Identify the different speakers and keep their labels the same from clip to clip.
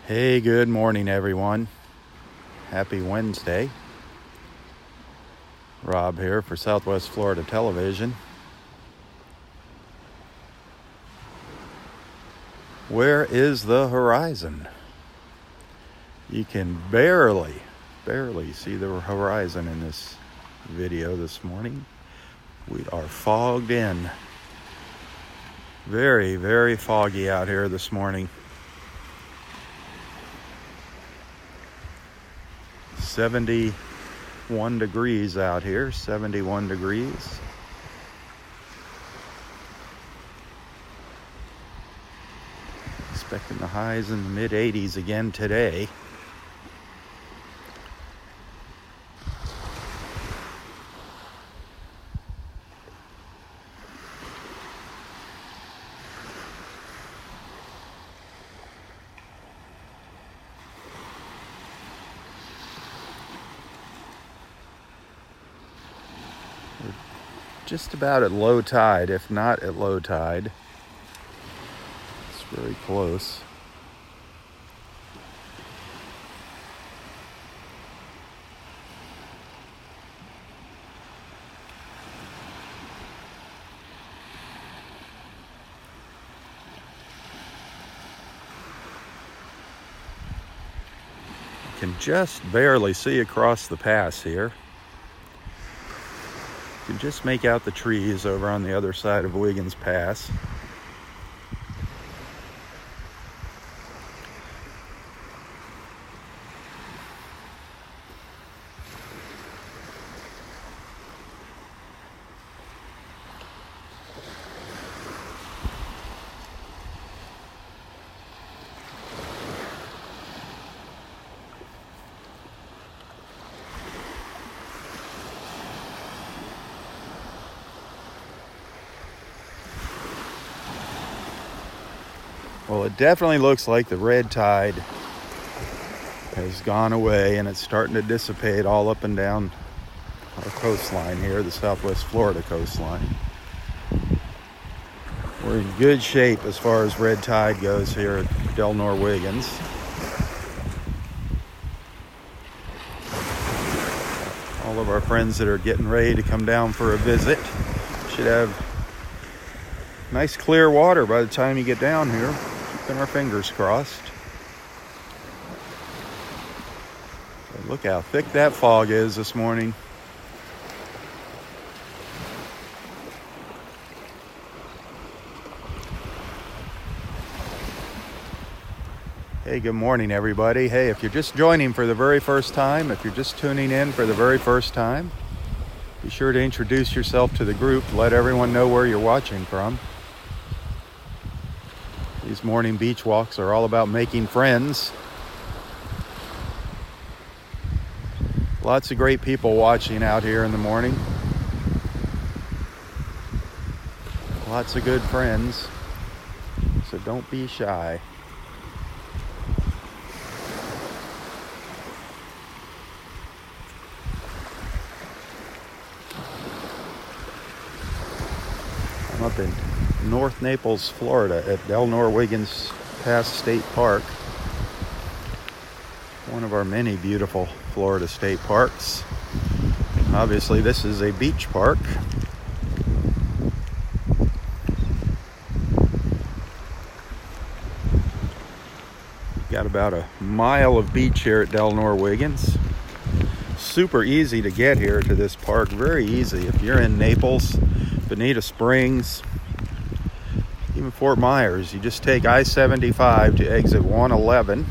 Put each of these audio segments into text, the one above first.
Speaker 1: Hey, good morning, everyone. Happy Wednesday. Rob here for Southwest Florida Television. Where is the horizon? You can barely see the horizon in this video this morning. We are fogged in. Very, very foggy out here this morning. 71 degrees out here, 71 degrees. Expecting the highs in the mid-80s again today. We're just about at low tide, if not at low tide. It's very close. Can just barely see across the pass here. You can just make out the trees over on the other side of Wiggins Pass. Well, it definitely looks like the red tide has gone away and it's starting to dissipate all up and down our coastline here, the Southwest Florida coastline. We're in good shape as far as red tide goes here at Del Nor Wiggins. All of our friends that are getting ready to come down for a visit should have nice clear water by the time you get down here. Keeping our fingers crossed. So look how thick that fog is this morning. Hey, good morning, everybody. Hey, if you're just joining for the very first time, if you're just tuning in for the very first time, be sure to introduce yourself to the group. Let everyone know where you're watching from. These morning beach walks are all about making friends. Lots of great people watching out here in the morning. Lots of good friends. So don't be shy. I'm up in North Naples, Florida at Del Nor Wiggins Pass State Park. One of our many beautiful Florida state parks. Obviously, this is a beach park. Got about a mile of beach here at Del Nor Wiggins. Super easy to get here to this park, very easy. If you're in Naples, Bonita Springs, even Fort Myers, you just take I-75 to exit 111.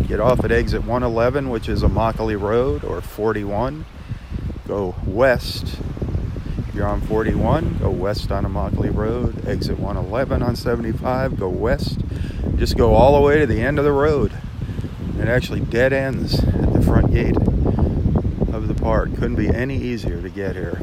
Speaker 1: Get off at exit 111, which is Immokalee Road, or 41. Go west. If you're on 41, go west on Immokalee Road. Exit 111 on 75, go west. Just go all the way to the end of the road. It actually dead ends at the front gate of the park. Couldn't be any easier to get here.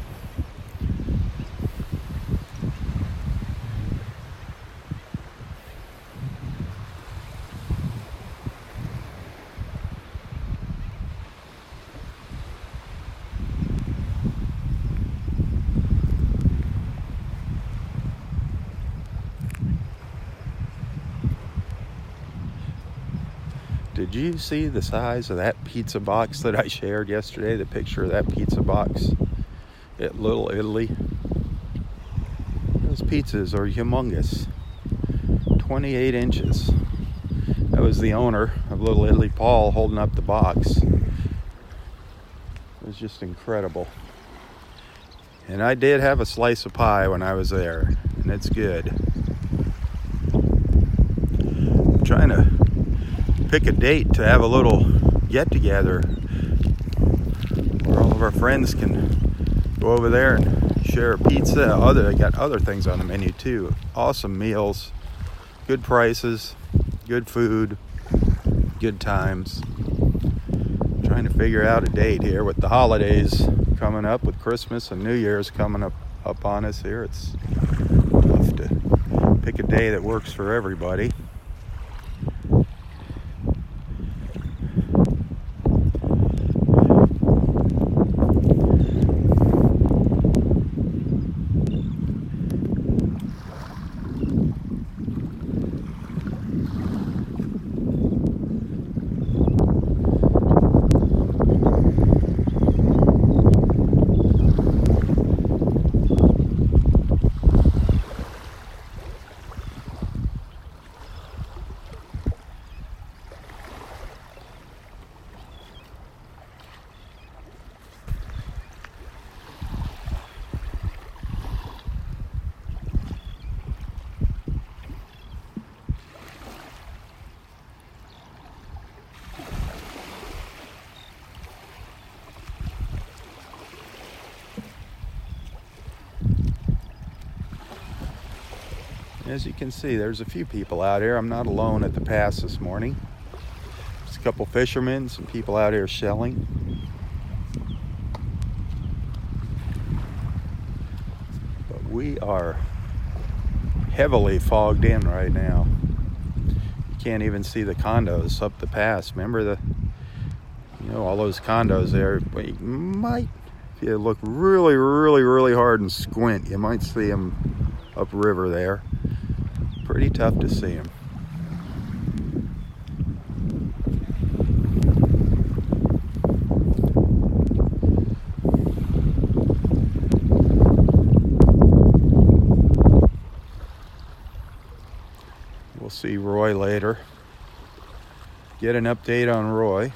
Speaker 1: Did you see the size of that pizza box that I shared yesterday? The picture of that pizza box at Little Italy? Those pizzas are humongous. 28 inches. That was the owner of Little Italy, Paul, holding up the box. It was just incredible. And I did have a slice of pie when I was there, and it's good. I'm trying to pick a date to have a little get-together where all of our friends can go over there and share a pizza. They got other things on the menu too. Awesome meals, good prices, good food, good times. Trying to figure out a date here with the holidays coming up, with Christmas and New Year's coming up on us here. It's tough to pick a day that works for everybody. As you can see, there's a few people out here. I'm not alone at the pass this morning. There's a couple fishermen, some people out here shelling. But we are heavily fogged in right now. You can't even see the condos up the pass. Remember all those condos there? But you might, if you look really, really, really hard and squint, you might see them upriver there. Pretty tough to see them. We'll see Roy later. Get an update on Roy.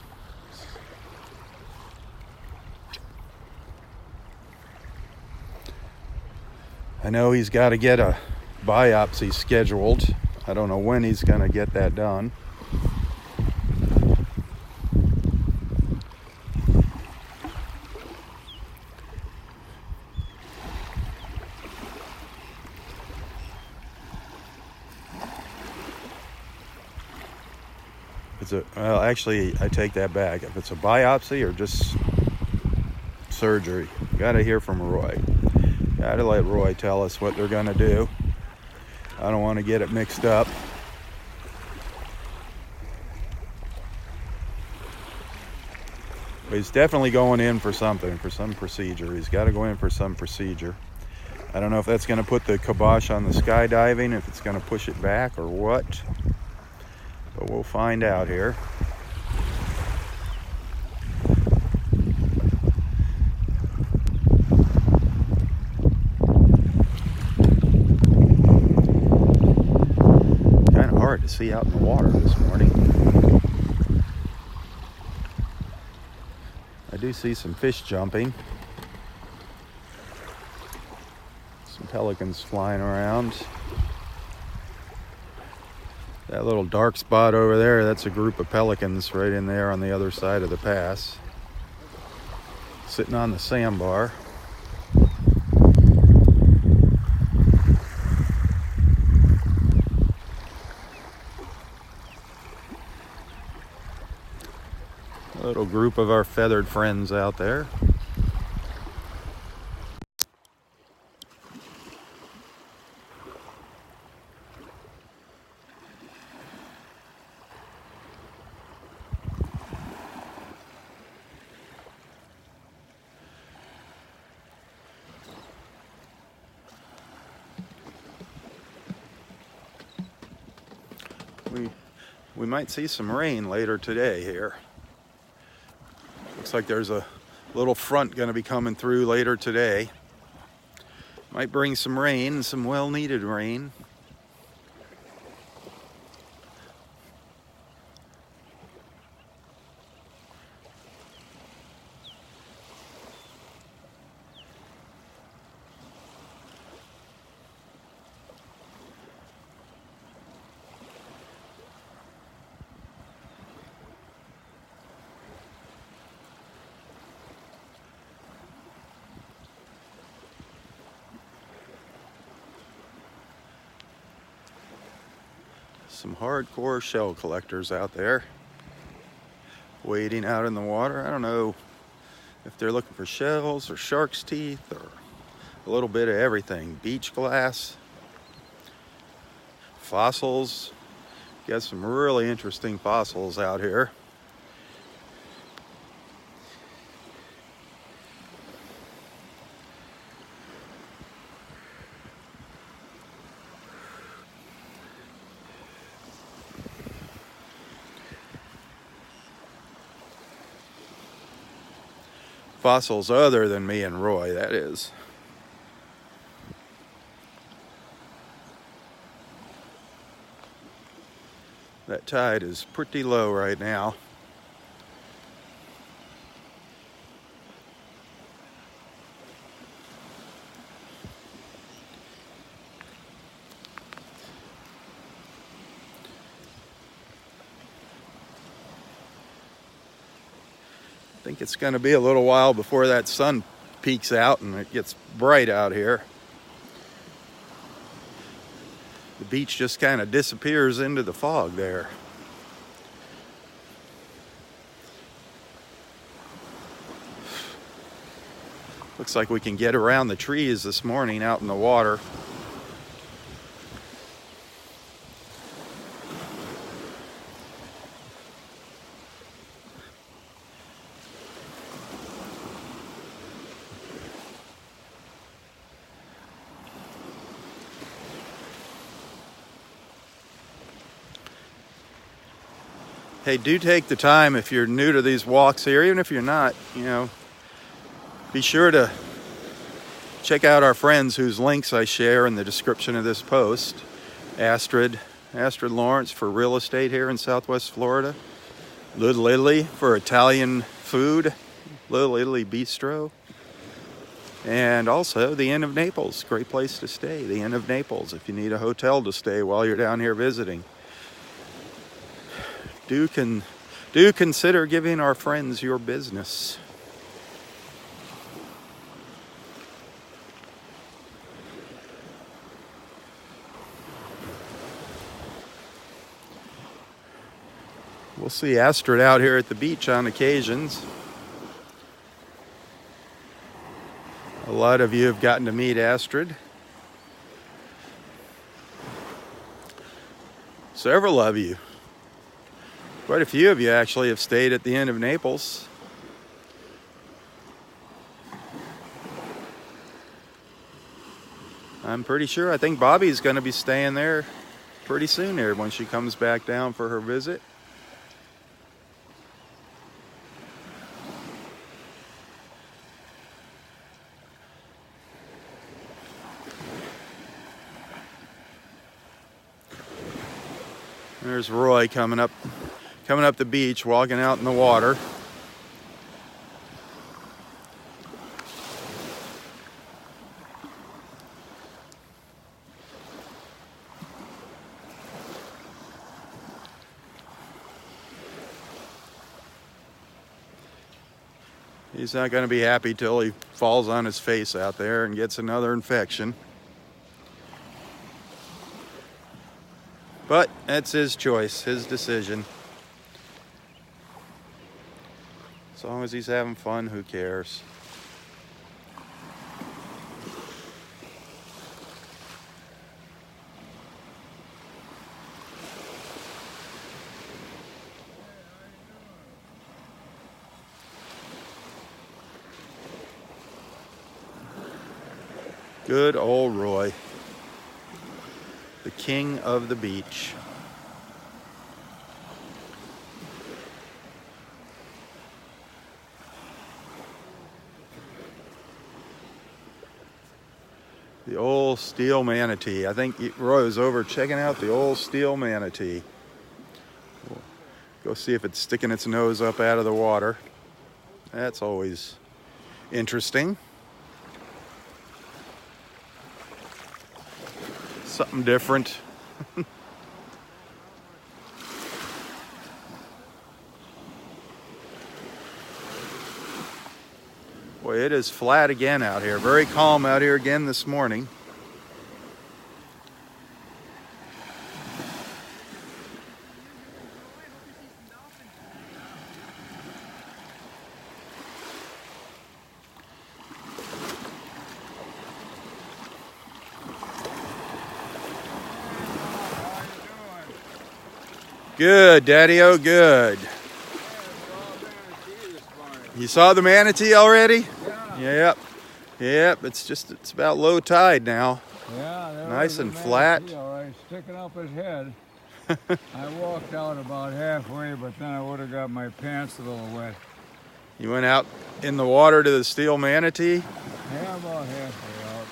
Speaker 1: I know he's got to get a biopsy scheduled. I don't know when he's going to get that done. Well, actually, I take that back. If it's a biopsy or just surgery, got to hear from Roy. Got to let Roy tell us what they're going to do. I don't want to get it mixed up. But he's definitely going in for something, for some procedure. He's got to go in for some procedure. I don't know if that's going to put the kibosh on the skydiving, if it's going to push it back or what. But we'll find out here. Hard to see out in the water this morning. I do see some fish jumping. Some pelicans flying around. That little dark spot over there, that's a group of pelicans right in there on the other side of the pass. Sitting on the sandbar. A little group of our feathered friends out there. We might see some rain later today here. Looks like there's a little front going to be coming through later today. Might bring some rain, some well-needed rain. Some hardcore shell collectors out there wading out in the water. I don't know if they're looking for shells or shark's teeth or a little bit of everything. Beach glass, fossils. Got some really interesting fossils out here. Fossils other than me and Roy, that is. That tide is pretty low right now. I think it's going to be a little while before that sun peeks out and it gets bright out here. The beach just kind of disappears into the fog there. Looks like we can get around the trees this morning out in the water. Hey, do take the time if you're new to these walks here, even if you're not, be sure to check out our friends whose links I share in the description of this post. Astrid Lawrence for real estate here in Southwest Florida. Little Italy for Italian food, Little Italy Bistro. And also the Inn of Naples, great place to stay, the Inn of Naples, if you need a hotel to stay while you're down here visiting. Do consider giving our friends your business. We'll see Astrid out here at the beach on occasions. A lot of you have gotten to meet Astrid. Several of you. Quite a few of you actually have stayed at the Inn of Naples. I'm pretty sure, I think Bobby's going to be staying there pretty soon here when she comes back down for her visit. There's Roy coming up the beach, walking out in the water. He's not going to be happy till he falls on his face out there and gets another infection. But that's his choice, his decision. As long as he's having fun, who cares? Good old Roy, the king of the beach. The old steel manatee. I think Roy was over checking out the old steel manatee. We'll go see if it's sticking its nose up out of the water. That's always interesting. Something different. Boy, it is flat again out here. Very calm out here again this morning. Good, Daddy-o, good. You saw the manatee already?
Speaker 2: Yeah.
Speaker 1: Yep, it's about low tide now.
Speaker 2: Yeah,
Speaker 1: nice and flat.
Speaker 2: All right, sticking up his head. I walked out about halfway, but then I would have got my pants a little wet.
Speaker 1: You went out in the water to the steel manatee?
Speaker 2: Yeah, about halfway out.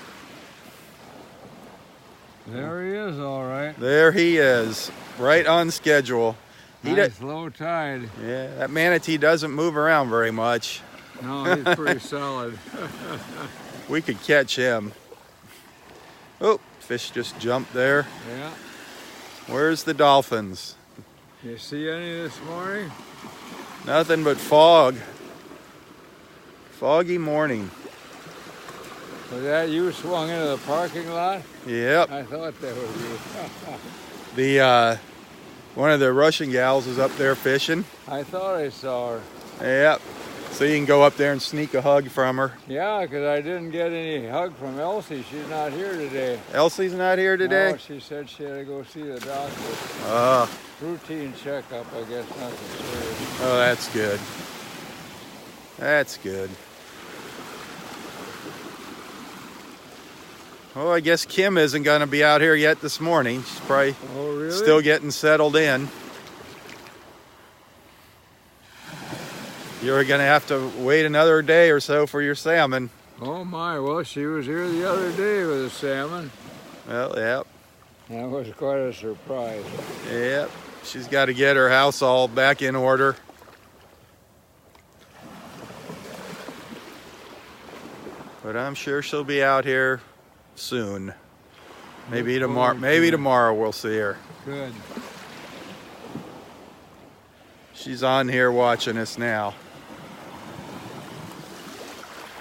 Speaker 2: There he is, all right.
Speaker 1: There he is, right on schedule.
Speaker 2: Nice low tide.
Speaker 1: Yeah, that manatee doesn't move around very much.
Speaker 2: No, he's pretty solid.
Speaker 1: We could catch him. Oh, fish just jumped there.
Speaker 2: Yeah.
Speaker 1: Where's the dolphins?
Speaker 2: You see any this morning?
Speaker 1: Nothing but fog. Foggy morning.
Speaker 2: Was that you swung into the parking lot?
Speaker 1: Yep.
Speaker 2: I thought that was you.
Speaker 1: The one of the Russian gals is up there fishing.
Speaker 2: I thought I saw her.
Speaker 1: Yep. So you can go up there and sneak a hug from her.
Speaker 2: Yeah, because I didn't get any hug from Elsie. She's not here today.
Speaker 1: Elsie's not here today?
Speaker 2: No, she said she had to go see the doctor. Routine checkup, I guess, nothing serious.
Speaker 1: Oh, that's good. That's good. Oh, I guess Kim isn't going to be out here yet this morning. She's probably still getting settled in. You're going to have to wait another day or so for your salmon.
Speaker 2: Oh my, well, she was here the other day with the salmon.
Speaker 1: Well, yep.
Speaker 2: That was quite a surprise.
Speaker 1: Yep. She's got to get her house all back in order. But I'm sure she'll be out here soon. Maybe tomorrow. Maybe tomorrow we'll see her.
Speaker 2: Good.
Speaker 1: She's on here watching us now.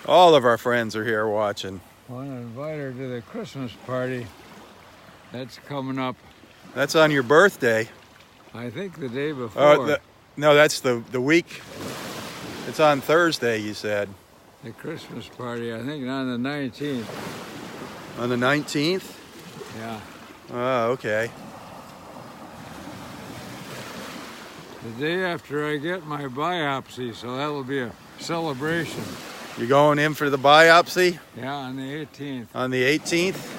Speaker 1: All of our friends are here watching.
Speaker 2: I want to invite her to the Christmas party. That's coming up.
Speaker 1: That's on your birthday.
Speaker 2: I think the day before.
Speaker 1: No, that's the week. It's on Thursday, you said.
Speaker 2: The Christmas party, I think on the 19th.
Speaker 1: On the 19th?
Speaker 2: Yeah.
Speaker 1: Oh, okay.
Speaker 2: The day after I get my biopsy, so that'll be a celebration.
Speaker 1: You're going in for the biopsy?
Speaker 2: Yeah, on the 18th.
Speaker 1: On the 18th?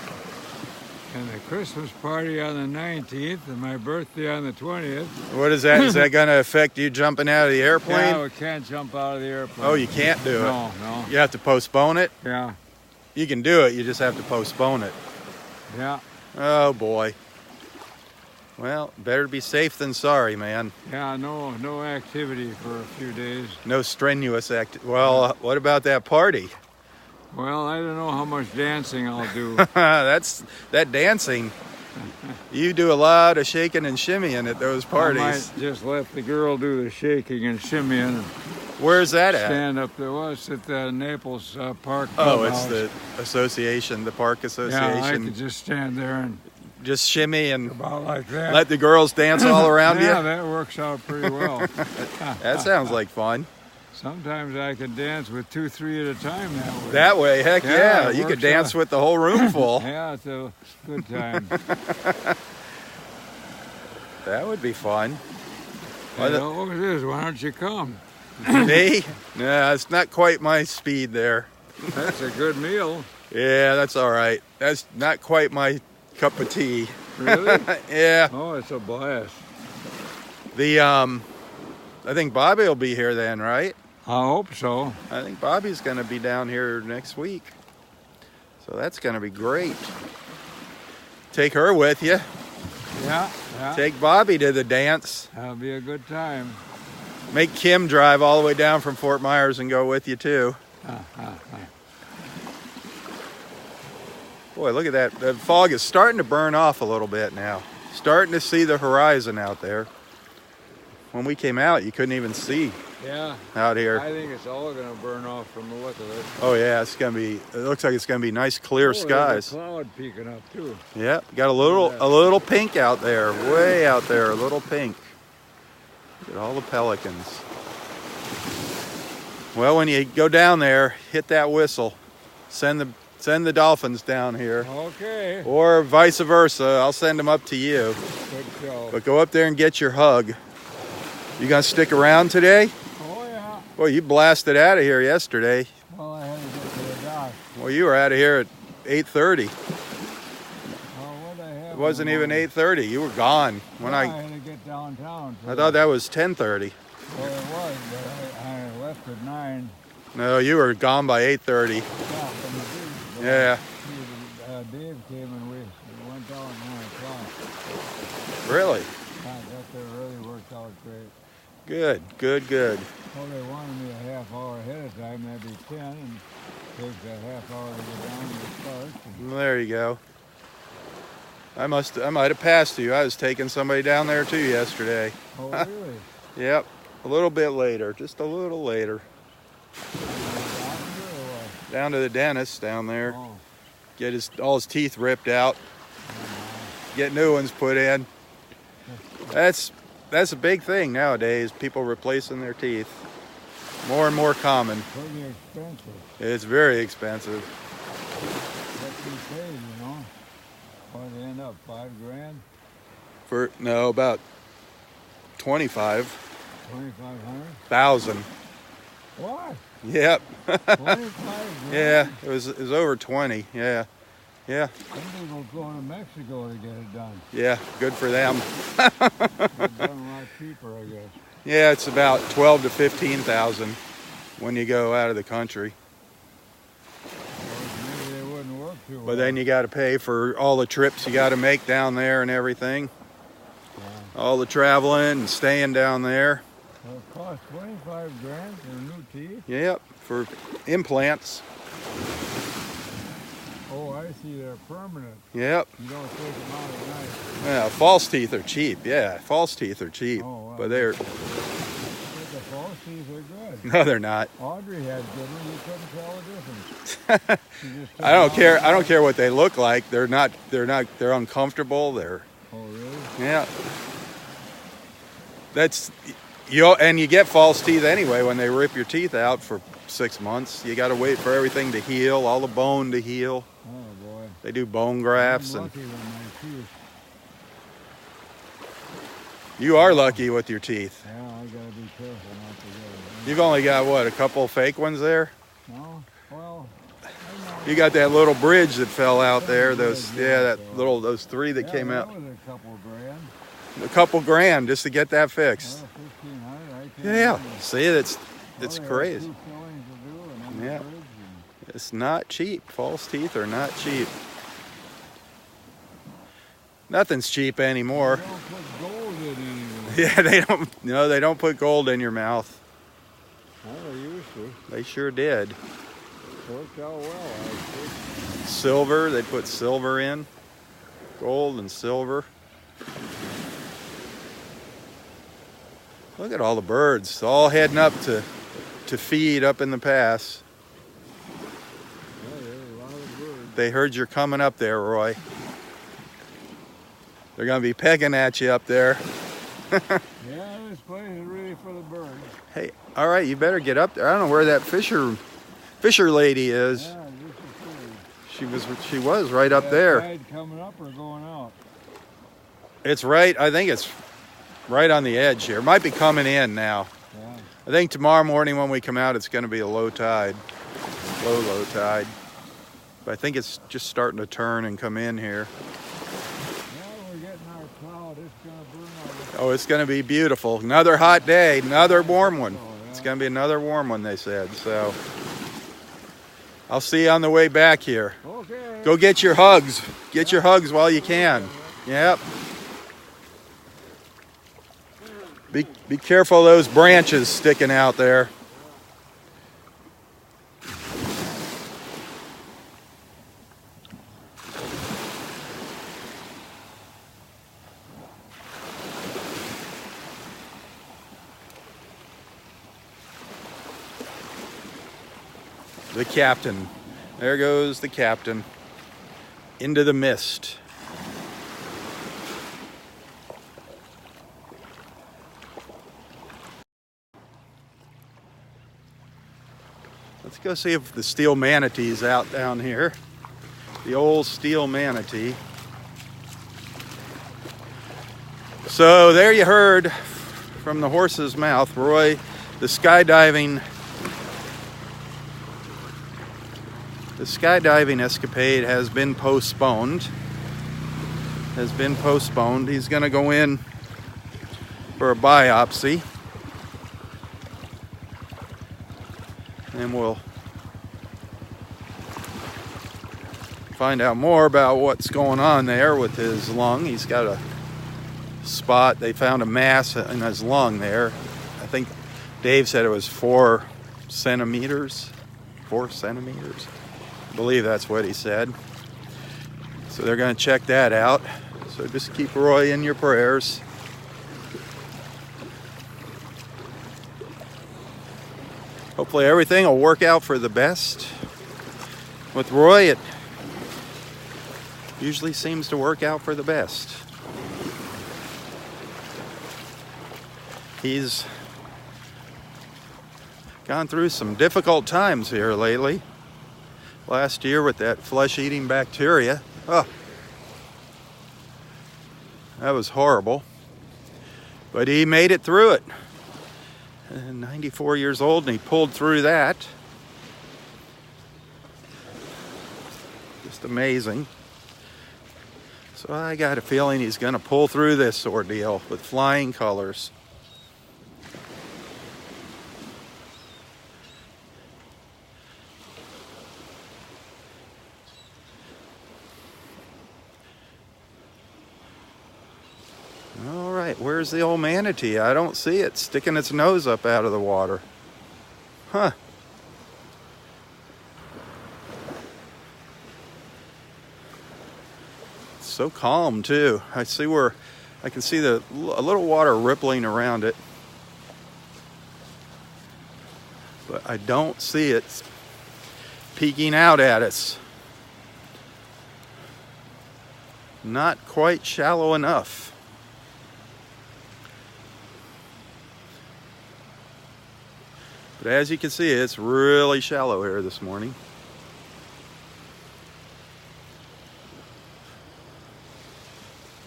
Speaker 2: And the Christmas party on the 19th, and my birthday on the 20th.
Speaker 1: What is that? Is that going to affect you jumping out of the airplane?
Speaker 2: Yeah, we can't jump out of the airplane.
Speaker 1: Oh, you can't do it?
Speaker 2: No.
Speaker 1: You have to postpone it?
Speaker 2: Yeah.
Speaker 1: You can do it, you just have to postpone it.
Speaker 2: Yeah.
Speaker 1: Oh, boy. Well, better be safe than sorry, man.
Speaker 2: Yeah, no activity for a few days.
Speaker 1: No strenuous activity. Well, what about that party?
Speaker 2: Well, I don't know how much dancing I'll do.
Speaker 1: That dancing. You do a lot of shaking and shimmying at those parties.
Speaker 2: I might just let the girl do the shaking and shimmying.
Speaker 1: Where's that at?
Speaker 2: Stand up there. Well, it's at the Naples Park Clubhouse.
Speaker 1: Oh, it's the association, the park association.
Speaker 2: Yeah, I could just stand there and
Speaker 1: just shimmy and
Speaker 2: about like that.
Speaker 1: Let the girls dance all around you?
Speaker 2: Yeah, that works out pretty well.
Speaker 1: That sounds like fun.
Speaker 2: Sometimes I can dance with 2, 3 at a time that way.
Speaker 1: That way, heck yeah. You could dance with the whole room full.
Speaker 2: Yeah, it's a good time.
Speaker 1: That would be fun.
Speaker 2: It always is. Why don't you come?
Speaker 1: Me? No, it's not quite my speed there.
Speaker 2: That's a good meal.
Speaker 1: Yeah, that's all right. That's not quite my cup of tea.
Speaker 2: Really?
Speaker 1: Yeah.
Speaker 2: Oh, it's a blast.
Speaker 1: I think Bobby will be here then, right?
Speaker 2: I hope so.
Speaker 1: I think Bobby's going to be down here next week. So that's going to be great. Take her with you.
Speaker 2: Yeah.
Speaker 1: Take Bobby to the dance.
Speaker 2: That'll be a good time.
Speaker 1: Make Kim drive all the way down from Fort Myers and go with you too. Boy, look at that. The fog is starting to burn off a little bit now. Starting to see the horizon out there. When we came out, you couldn't even see out here.
Speaker 2: I think it's all going to burn off from the look of it.
Speaker 1: Oh yeah, it's going to be, it looks like it's going to be nice clear skies.
Speaker 2: There's a cloud peeking up too.
Speaker 1: Yeah, got a little pink out there, way out there, a little pink. Look at all the pelicans. Well, when you go down there, hit that whistle. Send the dolphins down here.
Speaker 2: Okay.
Speaker 1: Or vice versa, I'll send them up to you.
Speaker 2: Good show.
Speaker 1: But go up there and get your hug. You gonna stick around today?
Speaker 2: Oh yeah.
Speaker 1: Boy, you blasted out of here yesterday.
Speaker 2: Well, I had to get to the dock.
Speaker 1: Well, you were out of here at 8:30.
Speaker 2: What I have?
Speaker 1: It wasn't even 8:30. You were gone when
Speaker 2: I had to get downtown.
Speaker 1: I thought that was 10:30.
Speaker 2: Well, it was, but I left at 9.
Speaker 1: No, you were gone by 8:30.
Speaker 2: Yeah, from the beach.
Speaker 1: Yeah.
Speaker 2: Dave came and we went down at 9 o'clock.
Speaker 1: Really?
Speaker 2: That really worked out great.
Speaker 1: Good.
Speaker 2: Well, they wanted me a half hour ahead of time. That'd be 10, and it takes a half hour to get down to the start.
Speaker 1: Well, there you go. I might have passed you. I was taking somebody down there too yesterday.
Speaker 2: Oh, really?
Speaker 1: Yep. A little bit later, just a little later. Down to the dentist down there.
Speaker 2: Oh.
Speaker 1: Get all his teeth ripped out. Get new ones put in. That's a big thing nowadays. People replacing their teeth. More and more common.
Speaker 2: Pretty expensive.
Speaker 1: It's very expensive.
Speaker 2: What you paid, you know? What they end up, $5 grand?
Speaker 1: About 25.
Speaker 2: 2,500?
Speaker 1: 1,000.
Speaker 2: What?
Speaker 1: Yep.
Speaker 2: 25 grand?
Speaker 1: Yeah, it was over 20. Yeah.
Speaker 2: Some people go to Mexico to get it done.
Speaker 1: Yeah, good for them.
Speaker 2: It's done a lot cheaper, I guess.
Speaker 1: Yeah, it's about 12 to 15,000 when you go out of the country.
Speaker 2: Well, maybe they wouldn't work too well.
Speaker 1: But then you got to pay for all the trips you got to make down there and everything.
Speaker 2: Yeah.
Speaker 1: All the traveling and staying down there.
Speaker 2: Well, it costs 25 grand for new teeth?
Speaker 1: Yep, for implants.
Speaker 2: Oh, I see, they're permanent.
Speaker 1: Yep.
Speaker 2: You don't take them out at night.
Speaker 1: Yeah, false teeth are cheap. Yeah, false teeth are cheap.
Speaker 2: Oh, wow.
Speaker 1: But they're...
Speaker 2: But the false teeth are good.
Speaker 1: No, they're not.
Speaker 2: Audrey had good ones. You couldn't tell the difference. She just took
Speaker 1: I don't
Speaker 2: them
Speaker 1: care.
Speaker 2: out.
Speaker 1: I don't care what they look like. They're uncomfortable.
Speaker 2: Oh, really?
Speaker 1: Yeah. And you get false teeth anyway when they rip your teeth out for 6 months. You got to wait for everything to heal, all the bone to heal.
Speaker 2: Oh, boy.
Speaker 1: They do bone grafts,
Speaker 2: I'm
Speaker 1: and
Speaker 2: lucky with my teeth.
Speaker 1: you are lucky with your teeth.
Speaker 2: Yeah, I gotta be careful not to get it.
Speaker 1: You've only got what, a couple fake ones there?
Speaker 2: No? Well, I know.
Speaker 1: You got that little bridge that fell out there. Those 3 that came
Speaker 2: that
Speaker 1: out.
Speaker 2: was a couple grand.
Speaker 1: A couple grand just to get that fixed.
Speaker 2: Well, 1,500, I can't
Speaker 1: Yeah.
Speaker 2: remember.
Speaker 1: See, it's
Speaker 2: Well, they have
Speaker 1: crazy.
Speaker 2: 2 fillings to do, and then
Speaker 1: Yeah.
Speaker 2: the bridge, and
Speaker 1: It's not cheap. False teeth are not cheap. Nothing's cheap anymore.
Speaker 2: they don't put gold in anymore.
Speaker 1: Yeah, they don't put gold in your mouth.
Speaker 2: Well, they used to.
Speaker 1: They sure did.
Speaker 2: Worked out well, actually.
Speaker 1: Silver, they put silver in. Gold and silver. Look at all the birds, all heading up to feed up in the pass.
Speaker 2: Yeah, there's a lot of birds.
Speaker 1: They heard you're coming up there, Roy. They're going to be pecking at you up there.
Speaker 2: Yeah, this place is really for the birds.
Speaker 1: Hey, all right, you better get up there. I don't know where that fisher lady is.
Speaker 2: Yeah, this is pretty.
Speaker 1: She was right up there.
Speaker 2: Tide coming up or going out?
Speaker 1: It's right, I think it's right on the edge here. It might be coming in now.
Speaker 2: Yeah.
Speaker 1: I think tomorrow morning when we come out, it's going to be a low tide. Low tide. But I think it's just starting to turn and come in here.
Speaker 2: Yeah, we're getting our cloud. It's going to burn out.
Speaker 1: Oh, it's going to be beautiful. Another hot day, another warm one.
Speaker 2: Oh, yeah.
Speaker 1: It's going to be another warm one, they said. So I'll see you on the way back here.
Speaker 2: Okay.
Speaker 1: Go get your hugs. Get your hugs while you can. Yep. Be careful of those branches sticking out there. The captain. There goes the captain. Into the mist. Let's go see if the steel manatee's out down here. The old steel manatee. So there you heard from the horse's mouth, Roy, the skydiving escapade has been postponed. He's going to go in for a biopsy. And we'll find out more about what's going on there with his lung. He's got a spot. They found a mass in his lung there. I think Dave said it was 4 centimeters. 4 centimeters. I believe that's what he said. So they're going to check that out. So just keep Roy in your prayers. Hopefully everything will work out for the best. With Roy, it usually seems to work out for the best. He's gone through some difficult times here lately. Last year with that flesh-eating bacteria. Oh, that was horrible. But he made it through it. 94 years old, and he pulled through that. Just amazing. So I got a feeling he's going to pull through this ordeal with flying colors. All right, where's the old manatee? I don't see it sticking its nose up out of the water. Huh. It's so calm too. I can see a little water rippling around it. But I don't see it peeking out at us. Not quite shallow enough. But as you can see, it's really shallow here this morning.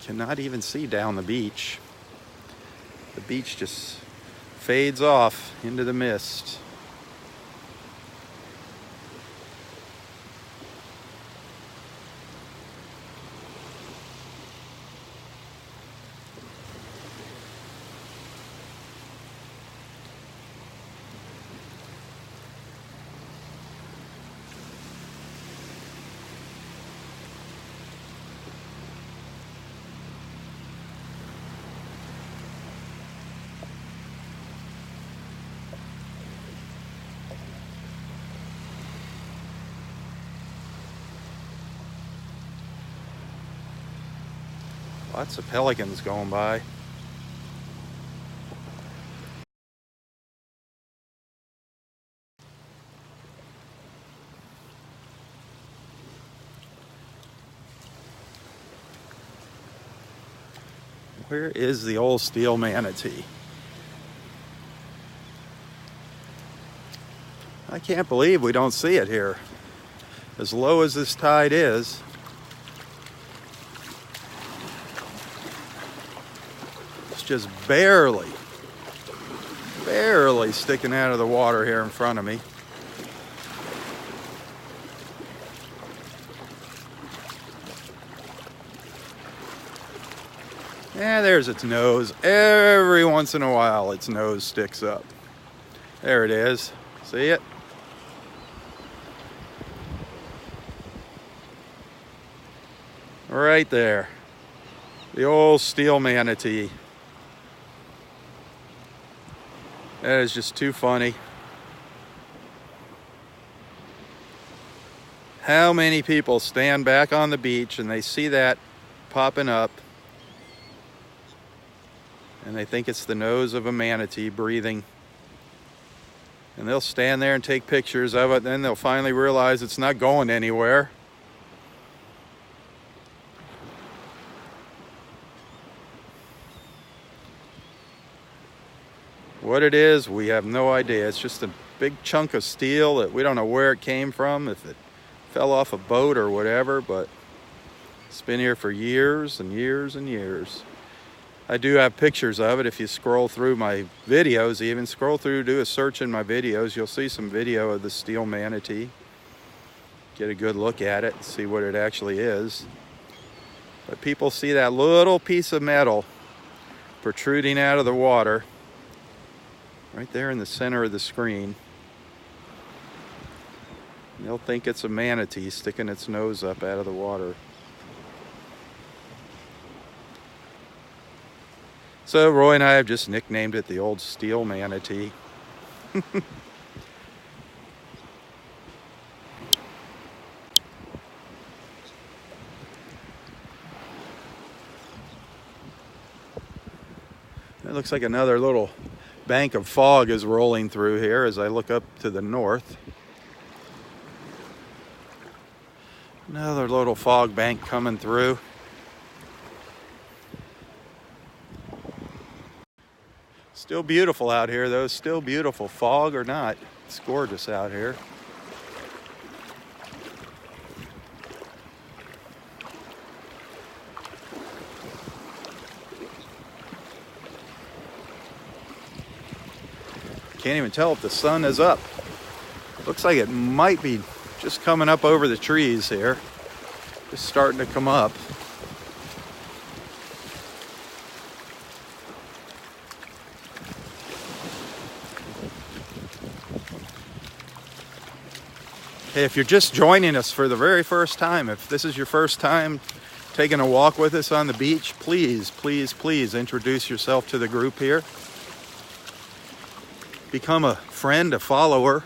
Speaker 1: Cannot even see down the beach. The beach just fades off into the mist. Lots of pelicans going by. Where is the old steel manatee? I can't believe we don't see it here. As low as this tide is, it's just barely sticking out of the water here in front of me. Yeah, there's its nose. Every once in a while, its nose sticks up. There it is. See it? Right there. The old steel manatee. That is just too funny. How many people stand back on the beach and they see that popping up and they think it's the nose of a manatee breathing, and they'll stand there and take pictures of it, and then they'll finally realize it's not going anywhere. What it is, we have no idea. It's just a big chunk of steel that we don't know where it came from, if it fell off a boat or whatever, but it's been here for years and years and years. I do have pictures of it. If you scroll through my videos, even scroll through, do a search in my videos, you'll see some video of the steel manatee. Get a good look at it and see what it actually is. But people see that little piece of metal protruding out of the water right there in the center of the screen. They'll think it's a manatee sticking its nose up out of the water. So Roy and I have just nicknamed it the old steel manatee. It looks like another little bank of fog is rolling through here as I look up to the north. Another little fog bank coming through. Still beautiful out here though, still beautiful, fog or not. It's gorgeous out here. Can't even tell if the sun is up. Looks like it might be just coming up over the trees here. Just starting to come up. Hey, if you're just joining us for the very first time, if this is your first time taking a walk with us on the beach, please, please, please introduce yourself to the group here. Become a friend, a follower.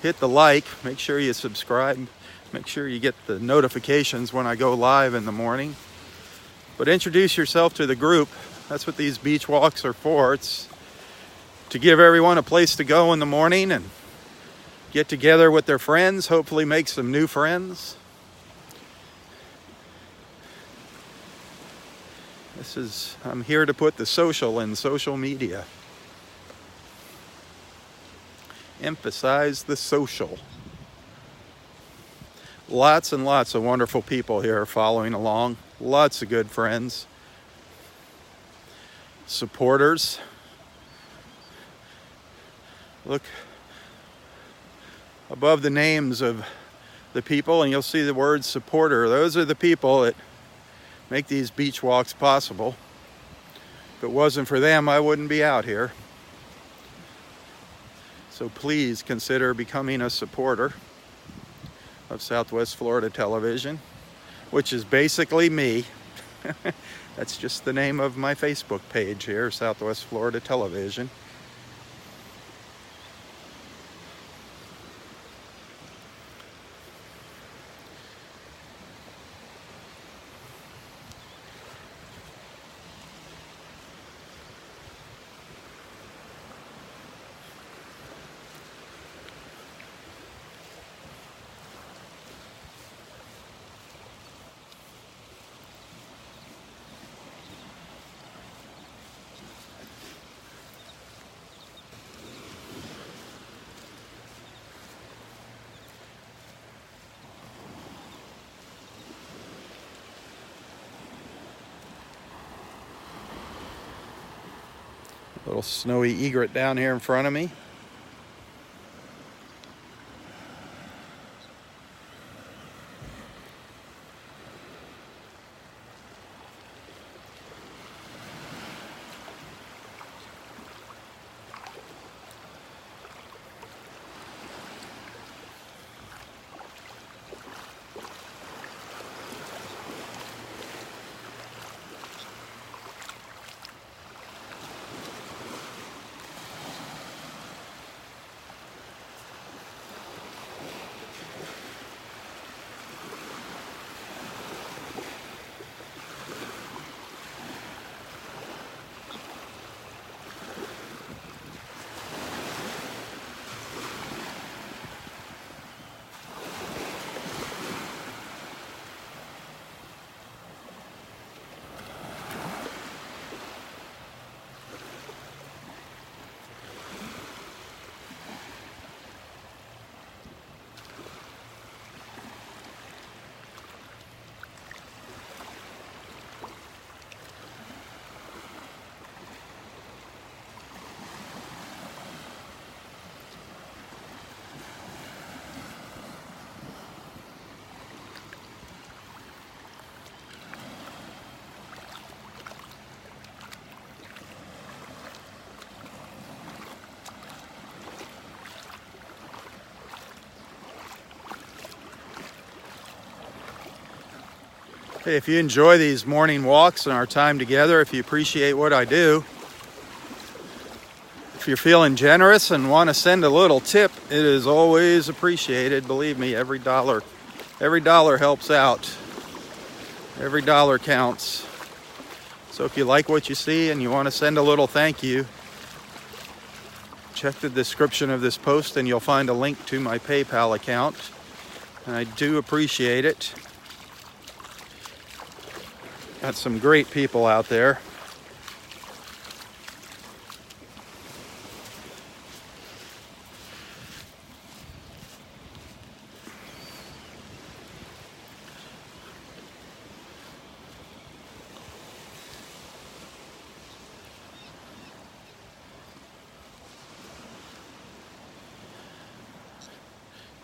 Speaker 1: Hit the like, make sure you subscribe, make sure you get the notifications when I go live in the morning. But introduce yourself to the group. That's what these beach walks are for. It's to give everyone a place to go in the morning and get together with their friends, hopefully make some new friends. I'm here to put the social in social media. Emphasize the social. Lots and lots of wonderful people here following along. Lots of good friends. Supporters. Look above the names of the people and you'll see the word supporter. Those are the people that make these beach walks possible. If it wasn't for them, I wouldn't be out here. So please consider becoming a supporter of Southwest Florida Television, which is basically me. That's just the name of my Facebook page here, Southwest Florida Television. Little snowy egret down here in front of me. Hey, if you enjoy these morning walks and our time together, if you appreciate what I do, if you're feeling generous and want to send a little tip, it is always appreciated. Believe me, every dollar helps out. Every dollar counts. So if you like what you see and you want to send a little thank you, check the description of this post and you'll find a link to my PayPal account. And I do appreciate it. Got some great people out there.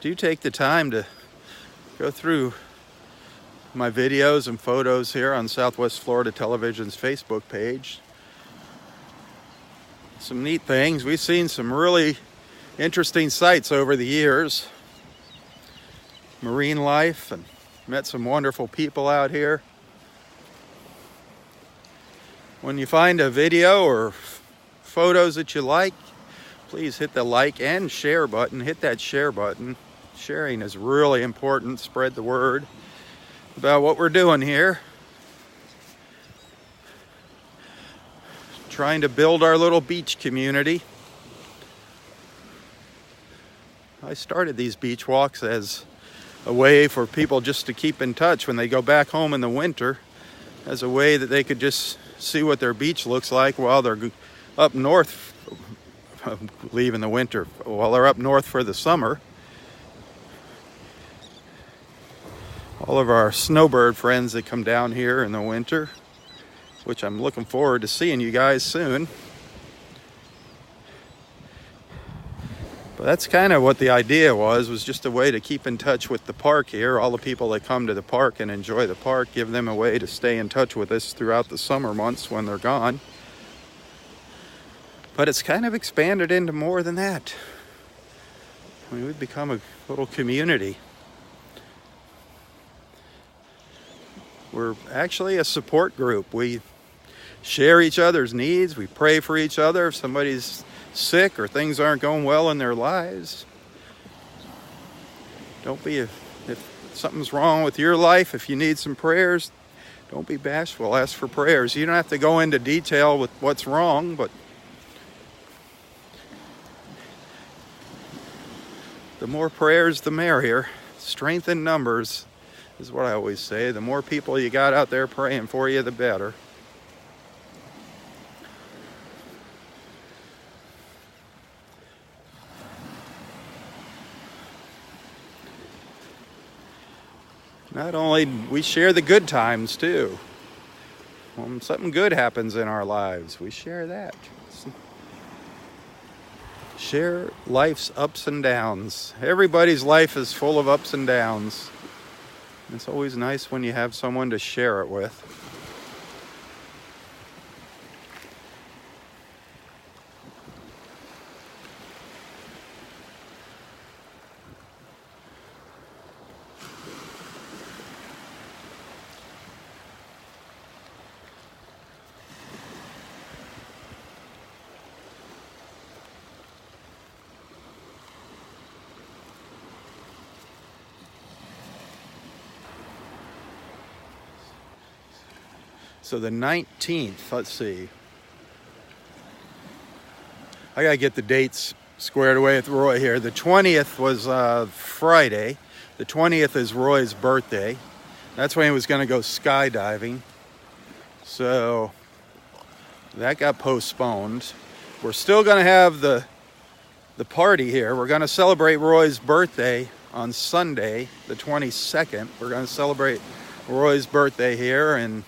Speaker 1: Do take the time to go through my videos and photos here on Southwest Florida Television's Facebook page. Some neat things. We've seen some really interesting sights over the years. Marine life, and met some wonderful people out here. When you find a video or photos that you like, please hit the like and share button. Hit that share button. Sharing is really important. Spread the word about what we're doing here. Trying to build our little beach community. I started these beach walks as a way for people just to keep in touch when they go back home in the winter, as a way that they could just see what their beach looks like while they're up north, leave in the winter, while they're up north for the summer. All of our snowbird friends that come down here in the winter, which I'm looking forward to seeing you guys soon. But that's kind of what the idea was just a way to keep in touch with the park here. All the people that come to the park and enjoy the park, give them a way to stay in touch with us throughout the summer months when they're gone. But it's kind of expanded into more than that. I mean, we've become a little community. We're actually a support group. We share each other's needs. We pray for each other if somebody's sick or things aren't going well in their lives. If something's wrong with your life, if you need some prayers, don't be bashful. Ask for prayers. You don't have to go into detail with what's wrong, but the more prayers, the merrier. Strength in numbers is what I always say. The more people you got out there praying for you, the better. Not only we share the good times too. When something good happens in our lives, we share that. Share life's ups and downs. Everybody's life is full of ups and downs. It's always nice when you have someone to share it with. So the 19th, let's see. I gotta get the dates squared away with Roy here. The 20th was Friday. The 20th is Roy's birthday. That's when he was gonna go skydiving. So that got postponed. We're still gonna have the party here. We're gonna celebrate Roy's birthday on Sunday, the 22nd. We're gonna celebrate Roy's birthday here, and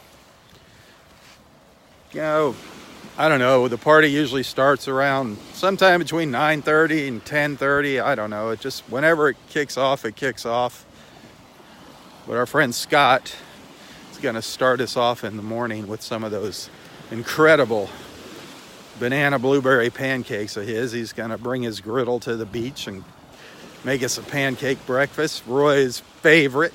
Speaker 1: I don't know, the party usually starts around sometime between 9:30 and 10:30. I don't know. It just, whenever it kicks off, it kicks off. But our friend Scott is going to start us off in the morning with some of those incredible banana blueberry pancakes of his. He's going to bring his griddle to the beach and make us a pancake breakfast, Roy's favorite.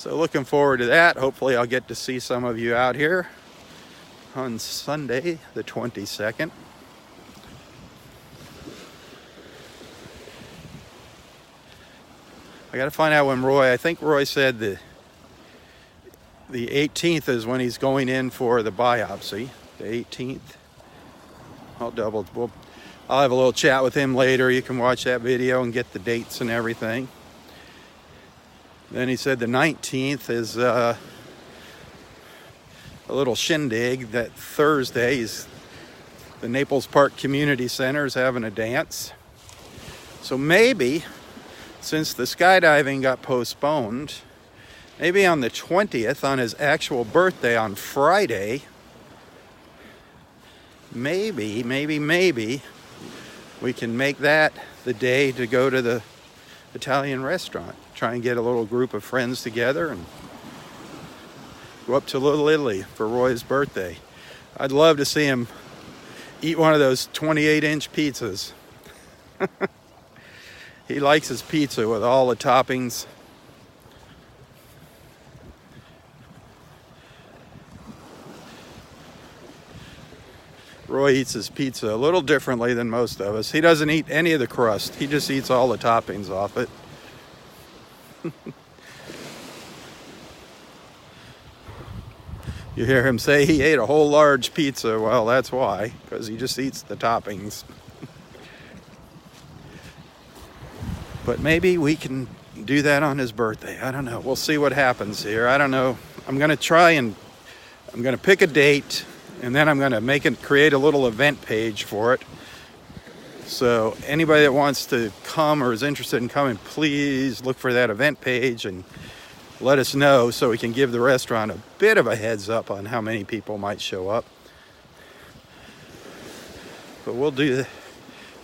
Speaker 1: So looking forward to that. Hopefully I'll get to see some of you out here on Sunday, the 22nd. I got to find out when I think Roy said the 18th is when he's going in for the biopsy. The 18th. I'll have a little chat with him later. You can watch that video and get the dates and everything. Then he said the 19th is a little shindig. That Thursday is the Naples Park Community Center is having a dance. So maybe, since the skydiving got postponed, maybe on the 20th, on his actual birthday on Friday, maybe we can make that the day to go to the Italian restaurant. Try and get a little group of friends together and go up to Little Italy for Roy's birthday. I'd love to see him eat one of those 28-inch pizzas. He likes his pizza with all the toppings. Roy eats his pizza a little differently than most of us. He doesn't eat any of the crust. He just eats all the toppings off it. You hear him say he ate a whole large pizza. Well, that's why, because he just eats the toppings. But maybe we can do that on his birthday. I don't know. We'll see what happens here. I don't know. I'm going to pick a date, and then I'm going to create a little event page for it. So anybody that wants to come or is interested in coming, please look for that event page and let us know so we can give the restaurant a bit of a heads up on how many people might show up. But we'll do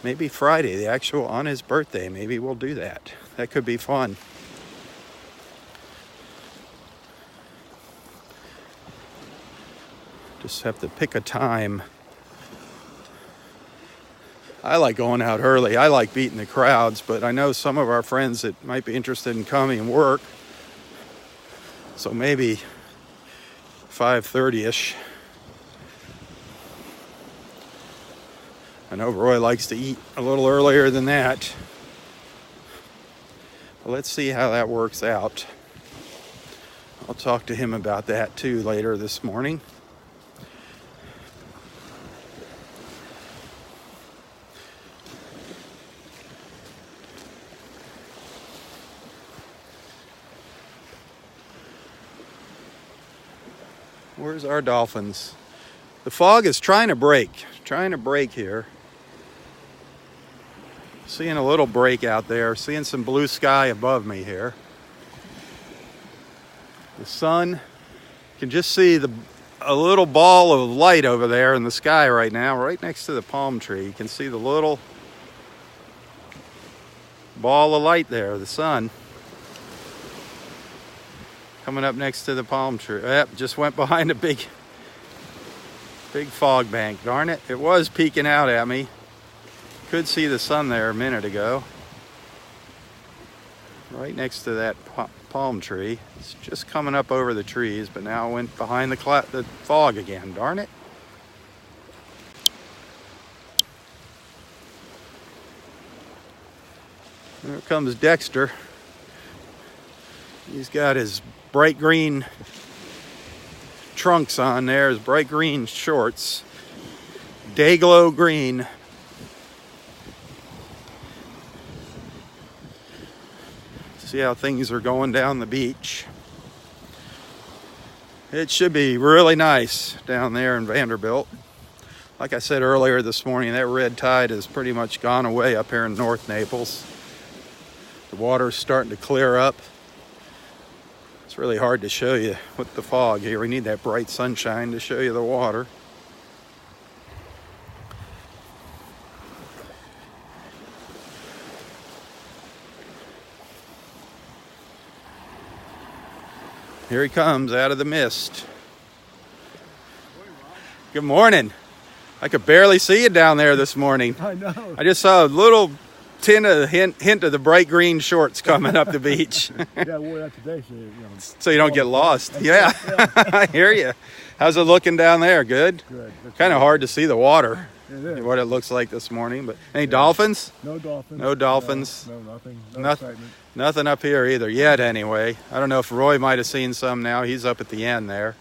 Speaker 1: maybe Friday, the actual on his birthday. Maybe we'll do that. That could be fun. Just have to pick a time. I like going out early. I like beating the crowds, but I know some of our friends that might be interested in coming and work. So maybe 5:30-ish. I know Roy likes to eat a little earlier than that. But let's see how that works out. I'll talk to him about that too later this morning. Where's our dolphins? The fog is trying to break here. Seeing a little break out there, seeing some blue sky above me here. The sun, you can just see a little ball of light over there in the sky right now, right next to the palm tree. You can see the little ball of light there, the sun. Coming up next to the palm tree. Yep, just went behind a big fog bank. Darn it, it was peeking out at me. Could see the sun there a minute ago. Right next to that palm tree. It's just coming up over the trees, but now it went behind the fog again. Darn it. There comes Dexter. He's got his bright green trunks on there, his bright green shorts. Day glow green. See how things are going down the beach. It should be really nice down there in Vanderbilt. Like I said earlier this morning, that red tide has pretty much gone away up here in North Naples. The water's starting to clear up. It's really hard to show you with the fog here. We need that bright sunshine to show you the water. Here he comes out of the mist. Good morning. I could barely see you down there this morning.
Speaker 2: I know.
Speaker 1: I just saw a little hint of the bright green shorts coming up the beach.
Speaker 2: Yeah, I wore that today,
Speaker 1: So you don't get lost. Yeah, I hear you. How's it looking down there? Good?
Speaker 2: Good.
Speaker 1: Kind of hard to see the water,
Speaker 2: It is.
Speaker 1: what it looks like this morning. But any dolphins?
Speaker 2: No dolphins.
Speaker 1: No dolphins.
Speaker 2: No nothing. No
Speaker 1: Noth-
Speaker 2: excitement.
Speaker 1: Nothing up here either, yet anyway. I don't know if Roy might have seen some now. He's up at the end there.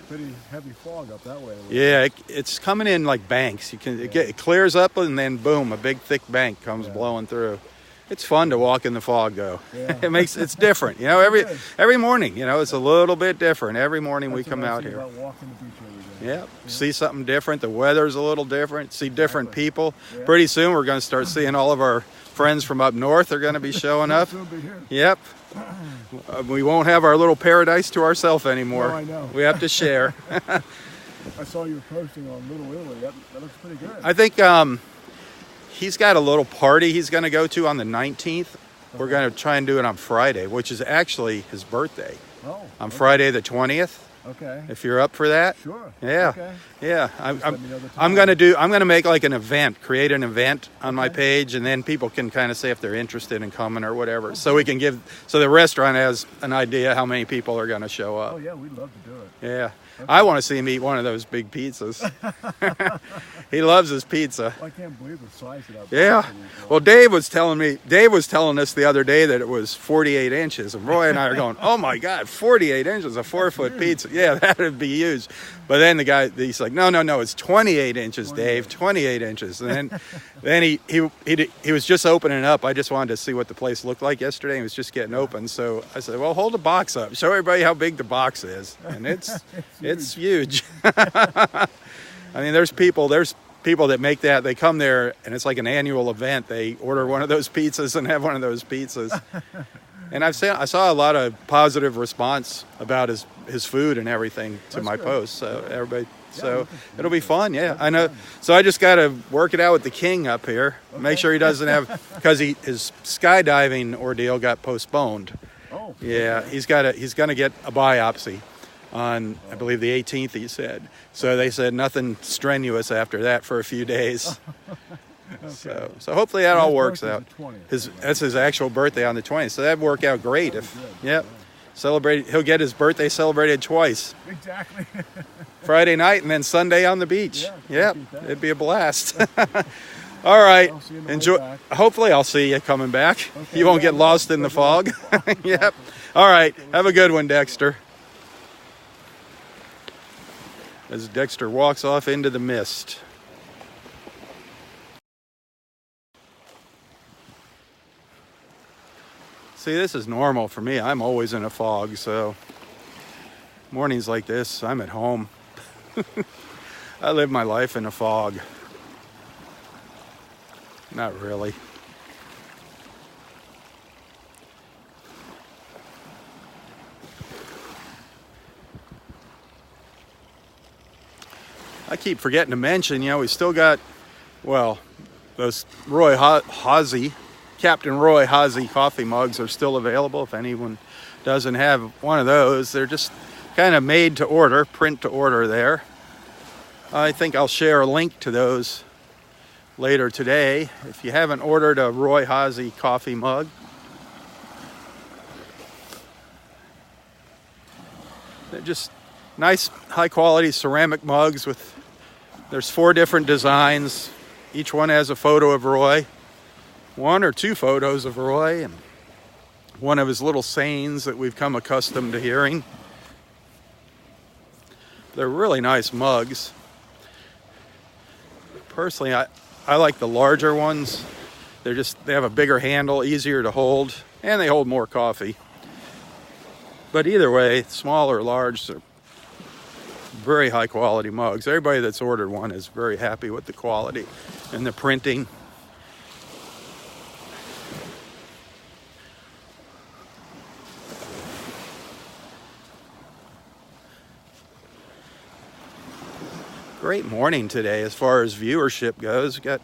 Speaker 2: Pretty heavy fog up that way.
Speaker 1: Yeah, it's coming in like banks. It clears up and then boom, a big thick bank comes blowing through. It's fun to walk in the fog though.
Speaker 2: Yeah.
Speaker 1: It's different. Every morning, it's a little bit different. Every morning we come out here.
Speaker 2: About walking the beach every day.
Speaker 1: Yeah, see something different. The weather's a little different. See different people. Yeah. Pretty soon we're going to start seeing all of our friends from up north are going to be showing up. Yep. We won't have our little paradise to ourselves anymore.
Speaker 2: No, I know.
Speaker 1: We have to share.
Speaker 2: I saw you posting on Little Italy. That looks pretty good.
Speaker 1: I think he's got a little party he's going to go to on the 19th. Okay. We're going to try and do it on Friday, which is actually his birthday.
Speaker 2: Oh.
Speaker 1: On Friday the 20th.
Speaker 2: Okay.
Speaker 1: If you're up for that.
Speaker 2: Sure.
Speaker 1: Yeah.
Speaker 2: Okay.
Speaker 1: Yeah. I'm gonna make like an event, create an event on my page, and then people can kind of say if they're interested in coming or whatever. Okay. So we can so the restaurant has an idea how many people are going to show up.
Speaker 2: Oh yeah, we'd love to do it.
Speaker 1: Yeah. Okay. I want to see him eat one of those big pizzas. He loves his pizza.
Speaker 2: Well, I can't believe the size of that.
Speaker 1: Yeah. Well, Dave was telling us the other day that it was 48 inches. And Roy and I are going, oh my God, 48 inches, a 4-foot pizza. Yeah, that would be huge. But then the guy, he's like, no, it's 28 inches, Dave, 28 inches. And then he was just opening up. I just wanted to see what the place looked like yesterday. He was just getting open. So I said, well, hold the box up. Show everybody how big the box is. And it's huge. I mean, there's people that make that. They come there, and it's like an annual event. They order one of those pizzas and have one of those pizzas. And I saw a lot of positive response about his food and everything to my post. So everybody, it'll be fun. Yeah, I know. So I just got to work it out with the king up here. Okay. Make sure he doesn't have, because his skydiving ordeal got postponed. Oh. Yeah, he's going to get a biopsy on, I believe, the 18th, he said. So they said nothing strenuous after that for a few days. Okay. So hopefully that all works out. That's his actual birthday on the 20th. So that'd work out great. He'll get his birthday celebrated twice.
Speaker 2: Exactly.
Speaker 1: Friday night and then Sunday on the beach. Yeah, it'd be a blast. All right. Enjoy. Hopefully I'll see you coming back. Okay, you won't get lost in the fog. Yep. All right. Have a good one, Dexter. As Dexter walks off into the mist. See, this is normal for me. I'm always in a fog, so mornings like this, I'm at home. I live my life in a fog. Not really. I keep forgetting to mention, we still got, those Roy Hazy, Captain Roy Hazy coffee mugs are still available if anyone doesn't have one of those. They're just kind of made to order, print to order there. I think I'll share a link to those later today. If you haven't ordered a Roy Hazy coffee mug, they're just nice, high-quality ceramic mugs there's 4 different designs. Each one has a photo of Roy. 1 or 2 photos of Roy and one of his little sayings that we've come accustomed to hearing. They're really nice mugs. Personally, I like the larger ones. They have a bigger handle, easier to hold, and they hold more coffee. But either way, small or large, they're very high quality mugs. Everybody that's ordered one is very happy with the quality and the printing. Great morning today as far as viewership goes. We've got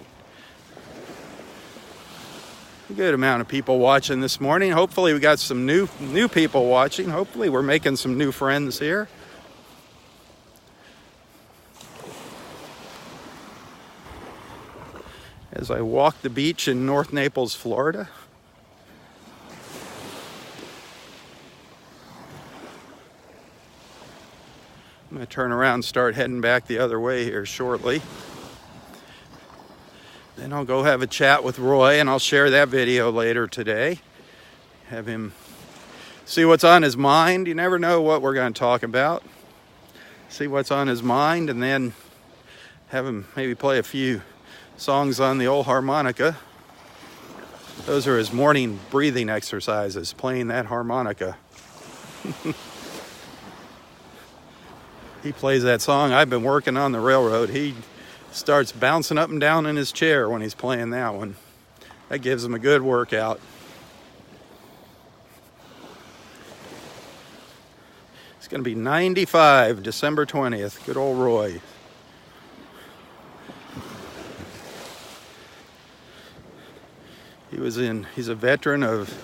Speaker 1: a good amount of people watching this morning. Hopefully we got some new people watching. Hopefully we're making some new friends here. as I walk the beach in North Naples, Florida. I'm going to turn around and start heading back the other way here shortly. Then I'll go have a chat with Roy, and I'll share that video later today. Have him see what's on his mind. You never know what we're going to talk about. See what's on his mind, and then have him maybe play a few songs on the old harmonica. Those are his morning breathing exercises, playing that harmonica. He plays that song. I've been working on the railroad. He starts bouncing up and down in his chair when he's playing that one. That gives him a good workout. It's going to be 95, December 20th. Good old Roy. He's a veteran of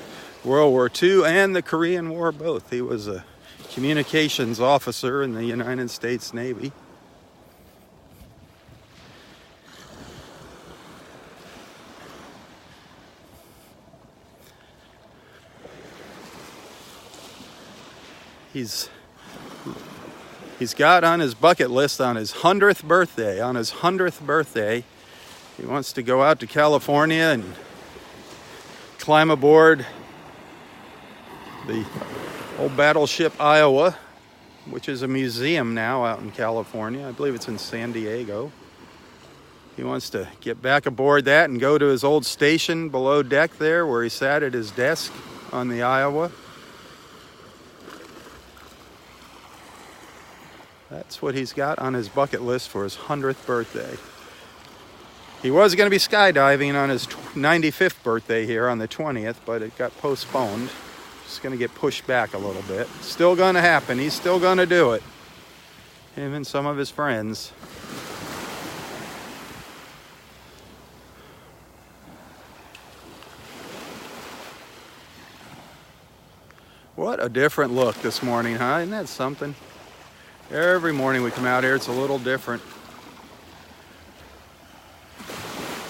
Speaker 1: World War II and the Korean War both. He was a communications officer in the United States Navy. He's got on his bucket list on his 100th birthday, he wants to go out to California and climb aboard the old battleship Iowa, which is a museum now out in California. I believe it's in San Diego. He wants to get back aboard that and go to his old station below deck there where he sat at his desk on the Iowa. That's what he's got on his bucket list for his 100th birthday. He was going to be skydiving on his 95th birthday here on the 20th, but it got postponed. It's going to get pushed back a little bit. Still going to happen. He's still going to do it. Him and some of his friends. What a different look this morning, huh? Isn't that something? Every morning we come out here, it's a little different.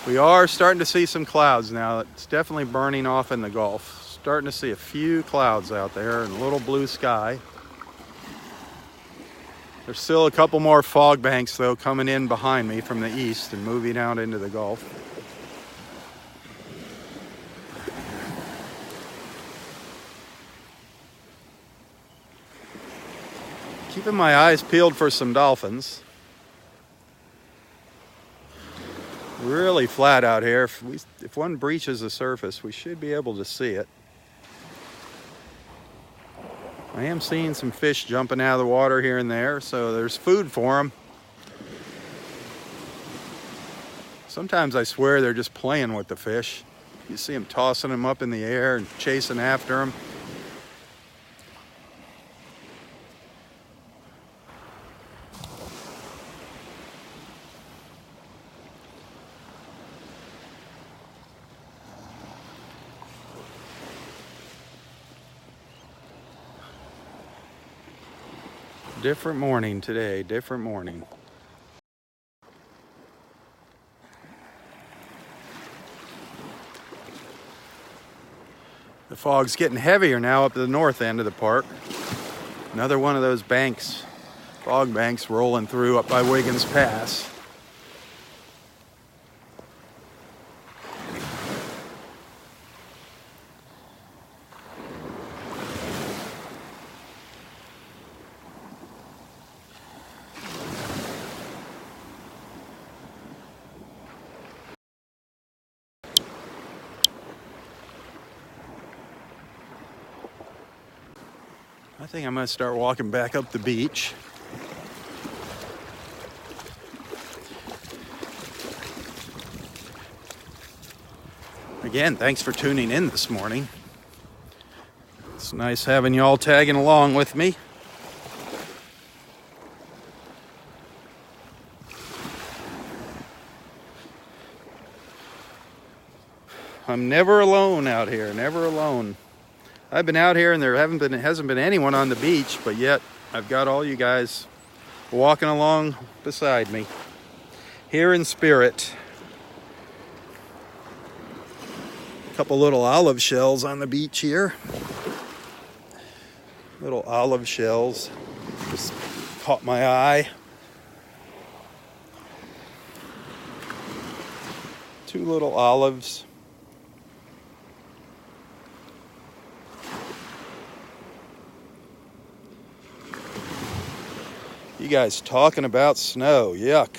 Speaker 1: We are starting to see some clouds now. It's definitely burning off in the Gulf. Starting to see a few clouds out there and a little blue sky. There's still a couple more fog banks, though, coming in behind me from the east and moving out into the Gulf. Keeping my eyes peeled for some dolphins. Really flat out here. If one breaches the surface, we should be able to see it. I am seeing some fish jumping out of the water here and there, so there's food for them. Sometimes I swear they're just playing with the fish. You see them tossing them up in the air and chasing after them. Different morning today, different morning. The fog's getting heavier now up at the north end of the park. Another one of those banks, fog banks rolling through up by Wiggins Pass. I think I'm going to start walking back up the beach. Again, thanks for tuning in this morning. It's nice having you all tagging along with me. I'm never alone out here, never alone. I've been out here and there hasn't been anyone on the beach, but yet I've got all you guys walking along beside me. Here in spirit. Couple little olive shells on the beach here. Little olive shells just caught my eye. Two little olives. You guys talking about snow? Yuck.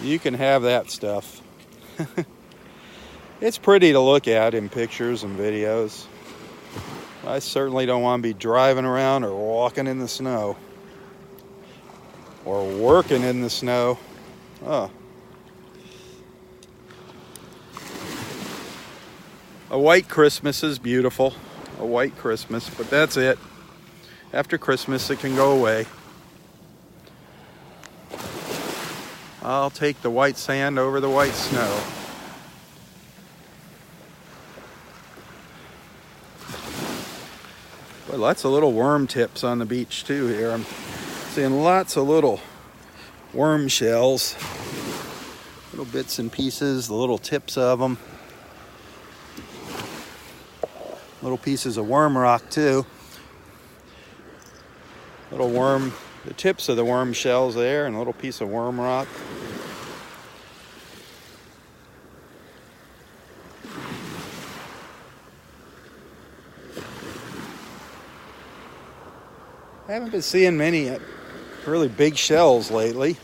Speaker 1: You can have that stuff. It's pretty to look at in pictures and videos. I certainly don't want to be driving around or walking in the snow. Or working in the snow. Oh. A white Christmas is beautiful. A white Christmas, but that's it. After Christmas, it can go away. I'll take the white sand over the white snow. But lots of little worm tips on the beach too here. I'm seeing lots of little worm shells. Little bits and pieces, the little tips of them. Little pieces of worm rock too. Little worm, the tips of the worm shells there, and a little piece of worm rock. I haven't been seeing many really big shells lately.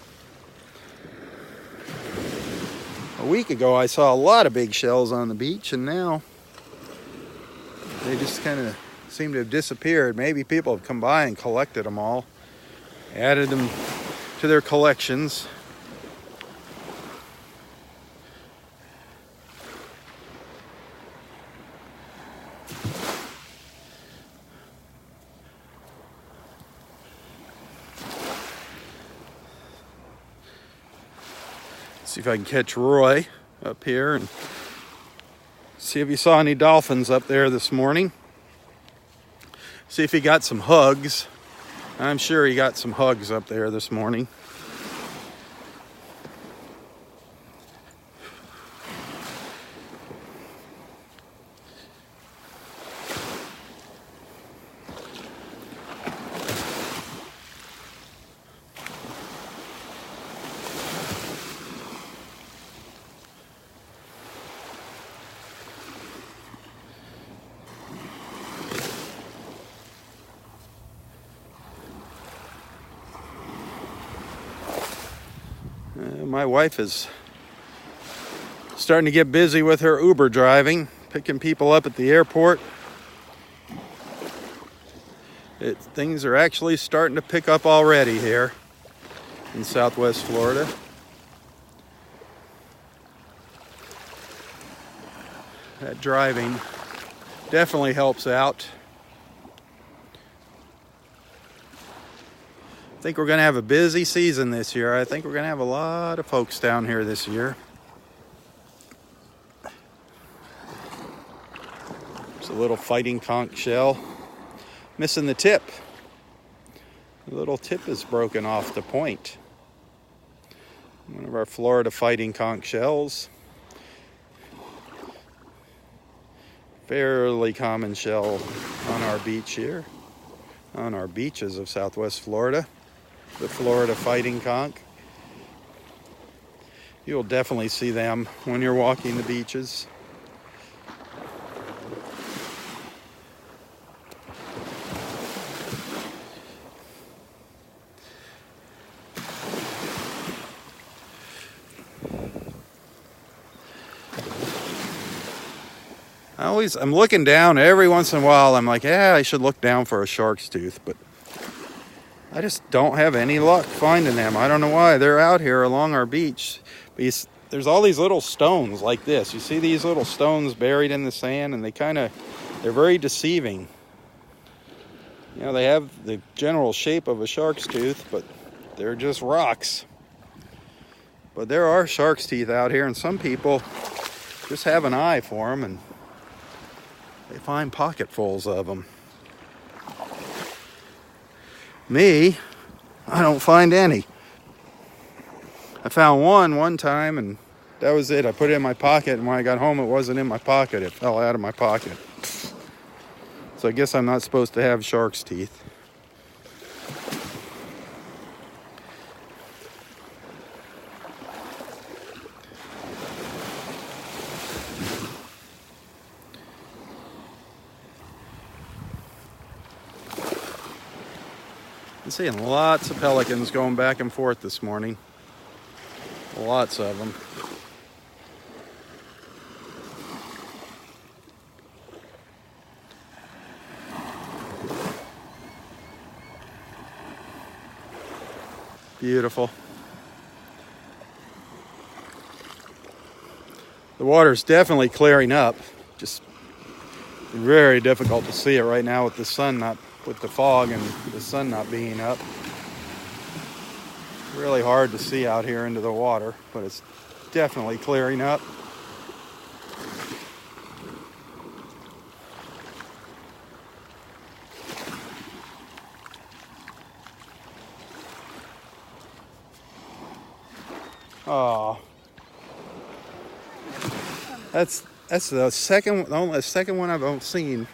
Speaker 1: A week ago I saw a lot of big shells on the beach, and now they just kind of seem to have disappeared. Maybe people have come by and collected them all, added them to their collections. See if I can catch Roy up here and see if he saw any dolphins up there this morning. See if he got some hugs. I'm sure he got some hugs up there this morning. My wife is starting to get busy with her Uber driving, picking people up at the airport. Things are actually starting to pick up already here in Southwest Florida. That driving definitely helps out. I think we're going to have a busy season this year. I think we're going to have a lot of folks down here this year. It's a little fighting conch shell. Missing the tip. The little tip is broken off the point. One of our Florida fighting conch shells. Fairly common shell on our beach here. On our beaches of Southwest Florida. The Florida fighting conch. You'll definitely see them when you're walking the beaches. I'm looking down every once in a while. I'm like, yeah, I should look down for a shark's tooth, but I just don't have any luck finding them. I don't know why. They're out here along our beach. But there's all these little stones like this. You see these little stones buried in the sand, and they're very deceiving. You know, they have the general shape of a shark's tooth, but they're just rocks. But there are shark's teeth out here, and some people just have an eye for them, and they find pocketfuls of them. Me, I don't find any. I found one time, and That was it. I put it in my pocket, and when I got home, it wasn't in my pocket. It fell out of my pocket. So I guess I'm not supposed to have shark's teeth. I'm seeing lots of pelicans going back and forth this morning. Lots of them. Beautiful. The water's definitely clearing up. Just very difficult to see it right now with the sun not, with the fog and the sun not being up. Really hard to see out here into the water, but it's definitely clearing up. Oh, that's the second one I've seen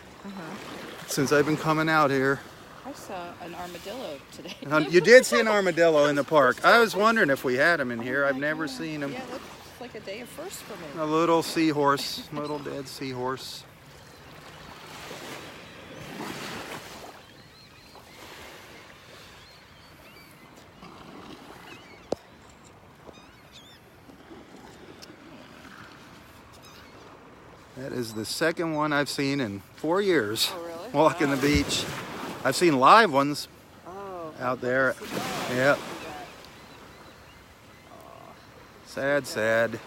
Speaker 1: since I've been coming out here.
Speaker 3: I saw an armadillo today.
Speaker 1: You did see an armadillo in the park. I was wondering if we had them in here. I've never seen them.
Speaker 3: Yeah, it looks like a day of first for me.
Speaker 1: A little seahorse, little dead seahorse. That is the second one I've seen in 4 years.
Speaker 3: Oh, really?
Speaker 1: Walking the beach. I've seen live ones out there. Yep. Sad, sad.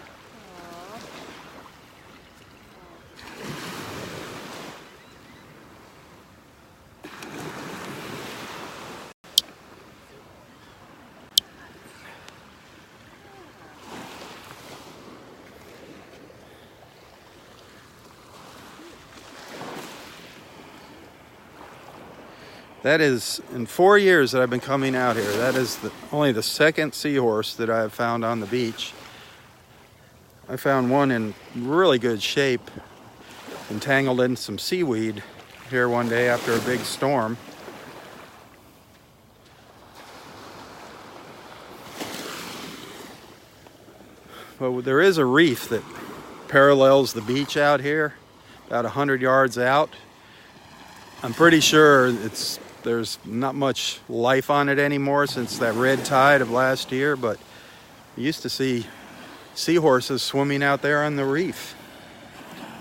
Speaker 1: That is, in 4 years that I've been coming out here, that is only the second seahorse that I've found on the beach. I found one in really good shape, entangled in some seaweed here one day after a big storm. But there is a reef that parallels the beach out here, about 100 yards out. I'm pretty sure there's not much life on it anymore since that red tide of last year, but I used to see seahorses swimming out there on the reef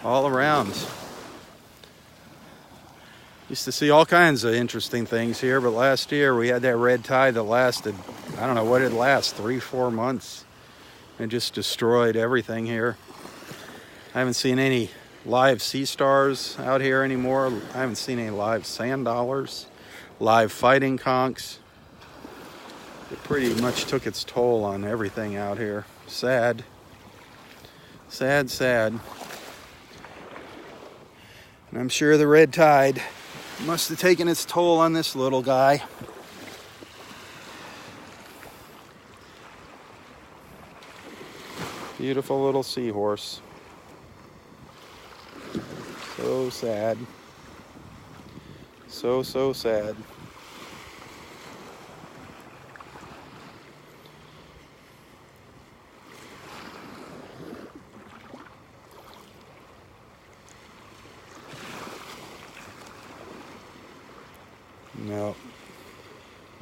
Speaker 1: all around. Used to see all kinds of interesting things here, but last year we had that red tide that lasted, I don't know what it lasts, 3-4 months. It just destroyed everything here. I haven't seen any live sea stars out here anymore. I haven't seen any live sand dollars, live fighting conchs. It pretty much took its toll on everything out here. Sad. Sad, sad. And I'm sure the red tide must have taken its toll on this little guy. Beautiful little seahorse. So sad. So sad. No.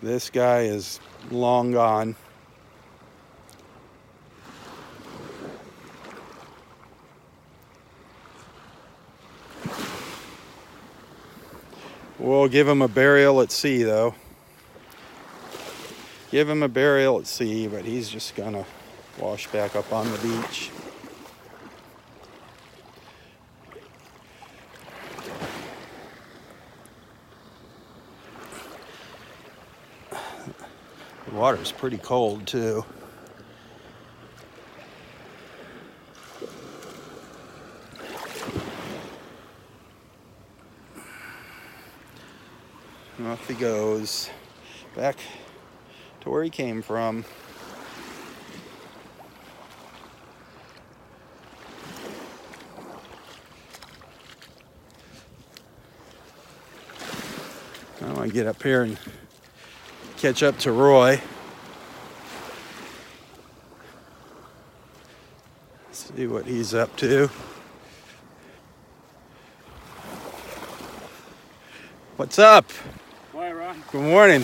Speaker 1: This guy is long gone. We'll give him a burial at sea, though. Give him a burial at sea, but he's just gonna wash back up on the beach. The water's pretty cold, too. Off he goes, back to where he came from. want to get up here and catch up to Roy. See what he's up to. What's up?
Speaker 4: Hi, Ron.
Speaker 1: Good morning.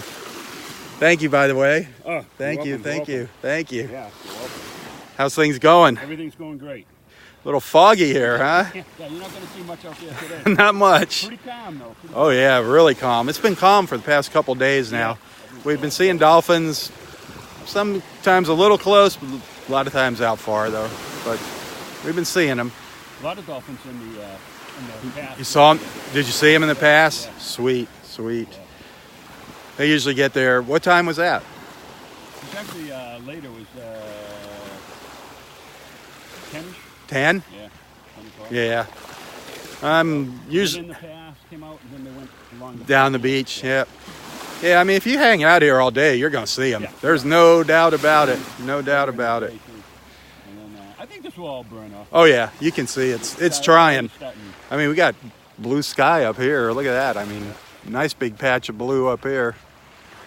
Speaker 1: Thank you, by the way.
Speaker 4: Oh,
Speaker 1: Thank you.
Speaker 4: welcome.
Speaker 1: Yeah, thank you.
Speaker 4: Yeah, you're welcome.
Speaker 1: How's things going?
Speaker 4: Everything's going great.
Speaker 1: Little foggy here, huh?
Speaker 4: Yeah, you're not going to see much out there today.
Speaker 1: Not much.
Speaker 4: Pretty calm, though. Pretty
Speaker 1: Oh yeah, really calm. It's been calm for the past couple days now. We've been seeing dolphins, sometimes a little close, but a lot of times out far though. But we've been seeing them.
Speaker 4: A lot of dolphins in the past.
Speaker 1: You saw them? Did you see them in the past?
Speaker 4: Yeah.
Speaker 1: Sweet, sweet.
Speaker 4: Yeah.
Speaker 1: They usually get there. What time was that?
Speaker 4: It's actually later. It was 10-ish.
Speaker 1: 10?
Speaker 4: Yeah. 10 o'clock.
Speaker 1: Yeah. I'm
Speaker 4: And
Speaker 1: usually
Speaker 4: in the past, came out and then they went along the
Speaker 1: down the beach. Yep. Yeah, I mean, if you hang out here all day, you're going to see them.
Speaker 4: Yeah.
Speaker 1: There's no doubt about it. No doubt about it.
Speaker 4: And then, I think this will all burn off.
Speaker 1: Oh yeah, you can see it's trying. I mean, we got blue sky up here. Look at that. I mean, nice big patch of blue up here.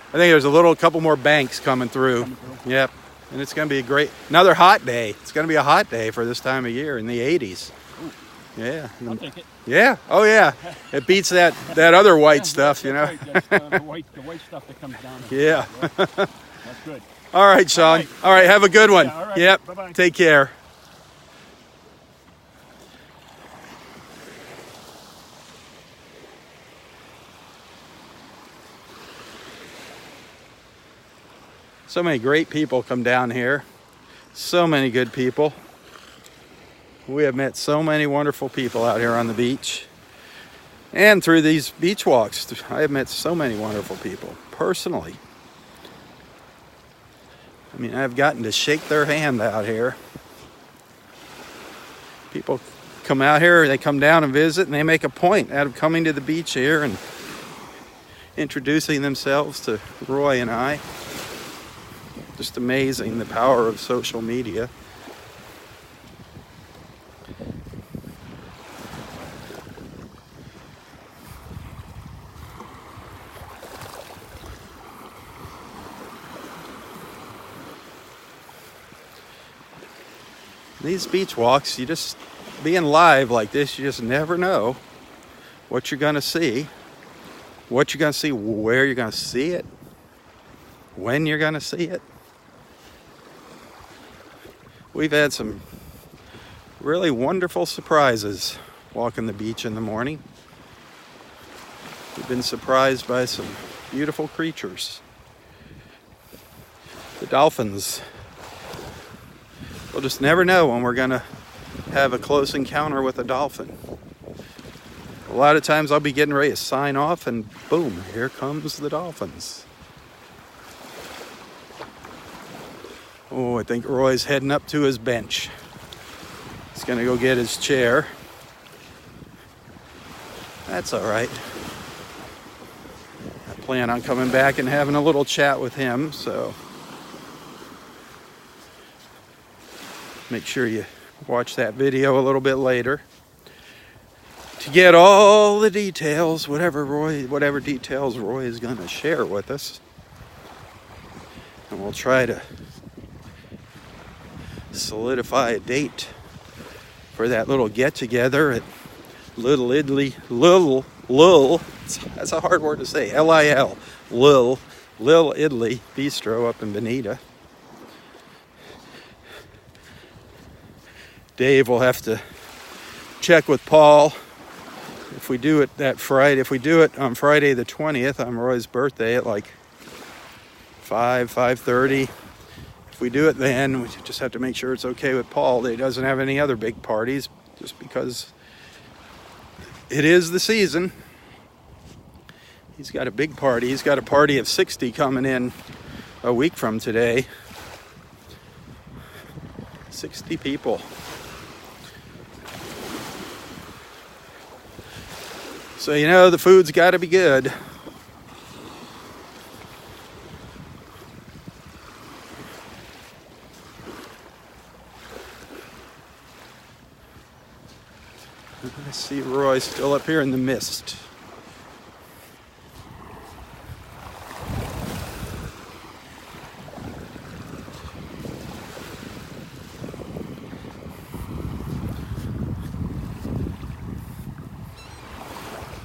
Speaker 1: I think there's a couple more banks coming through. Yep. And it's going to be another hot day. It's going to be a hot day for this time of year in the 80s. Yeah.
Speaker 4: I'll take it.
Speaker 1: Yeah. Oh yeah. It beats that other white stuff, you know.
Speaker 4: That's right. That's, the white stuff that comes down.
Speaker 1: Yeah.
Speaker 4: That's good.
Speaker 1: All right, Sean. All right, have a good one.
Speaker 4: Yeah, all right.
Speaker 1: Yep.
Speaker 4: Bye-bye.
Speaker 1: Take care. So many great people come down here. So many good people. We have met so many wonderful people out here on the beach. And through these beach walks, I have met so many wonderful people, personally. I mean, I've gotten to shake their hand out here. People come out here, they come down and visit, and they make a point out of coming to the beach here and introducing themselves to Roy and I. Just amazing, the power of social media. These beach walks, you just, being live like this, you just never know what you're going to see, where you're going to see it, when you're going to see it. We've had some really wonderful surprises walking the beach in the morning. We've been surprised by some beautiful creatures. The dolphins. We'll just never know when we're going to have a close encounter with a dolphin. A lot of times I'll be getting ready to sign off and boom, here comes the dolphins. Oh, I think Roy's heading up to his bench. He's going to go get his chair. That's all right. I plan on coming back and having a little chat with him, so make sure you watch that video a little bit later to get all the details, whatever details Roy is going to share with us. And we'll try to solidify a date for that little get-together at Little Italy, that's a hard word to say, Lil Italy Bistro up in Bonita. Dave will have to check with Paul if we do it that Friday. If we do it on Friday the 20th, on Roy's birthday at like 5:30. If we do it then, we just have to make sure it's okay with Paul that he doesn't have any other big parties, just because it is the season. He's got a big party. He's got a party of 60 coming in a week from today. 60 people. So, you know, the food's got to be good. I see Roy still up here in the mist.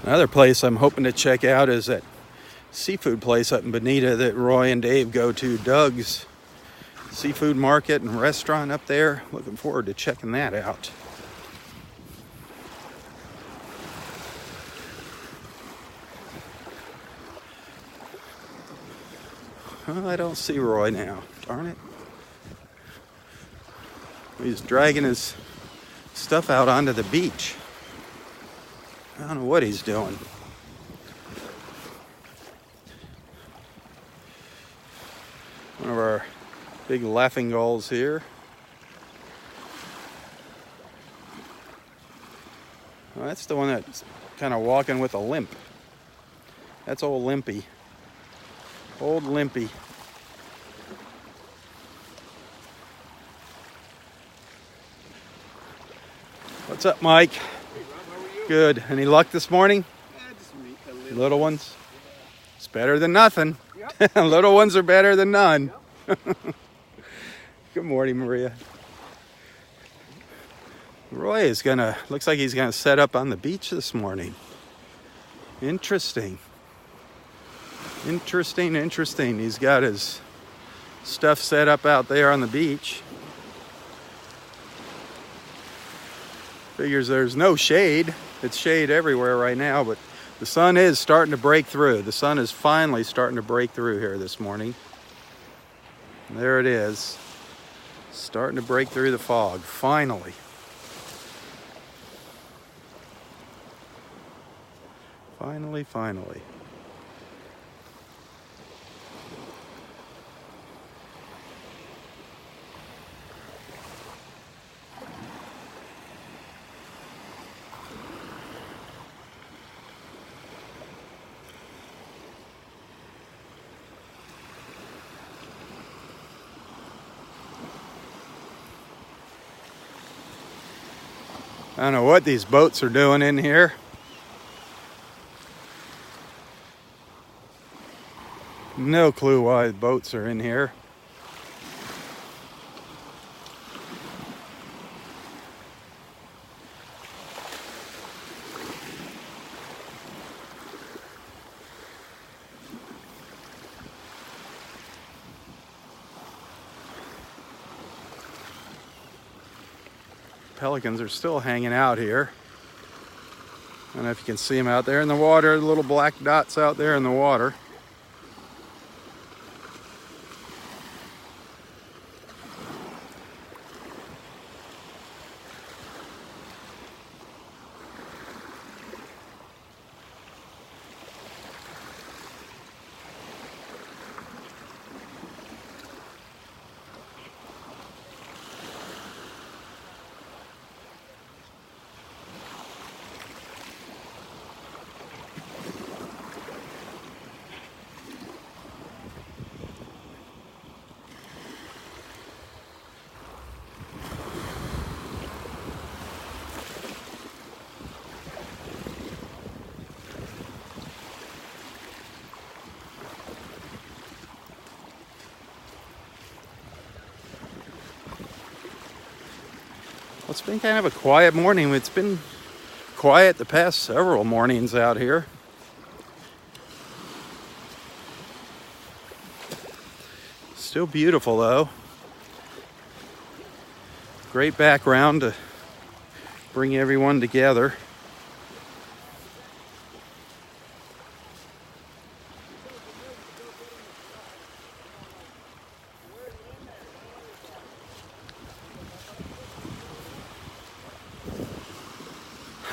Speaker 1: Another place I'm hoping to check out is that seafood place up in Bonita that Roy and Dave go to, Doug's Seafood Market and Restaurant up there. Looking forward to checking that out. Well, I don't see Roy now. Darn it. He's dragging his stuff out onto the beach. I don't know what he's doing. One of our big laughing gulls here. Well, that's the one that's kind of walking with a limp. That's old Limpy. Old Limpy. What's up, Mike?
Speaker 5: Hey, Rob, how are you?
Speaker 1: Good. Any luck this morning?
Speaker 5: Just a
Speaker 1: Little ones? It's better than nothing.
Speaker 5: Yep.
Speaker 1: Little ones are better than none.
Speaker 5: Yep.
Speaker 1: Good morning, Maria. Roy is looks like he's gonna set up on the beach this morning. Interesting. Interesting. He's got his stuff set up out there on the beach. Figures there's no shade. It's shade everywhere right now, but the sun is starting to break through. The sun is finally starting to break through here this morning. There it is. Starting to break through the fog, finally. Finally. I don't know what these boats are doing in here. No clue why the boats are in here. Pelicans are still hanging out here. I don't know if you can see them out there in the water, the little black dots out there in the water. Well, it's been kind of a quiet morning. It's been quiet the past several mornings out here. Still beautiful though. Great background to bring everyone together.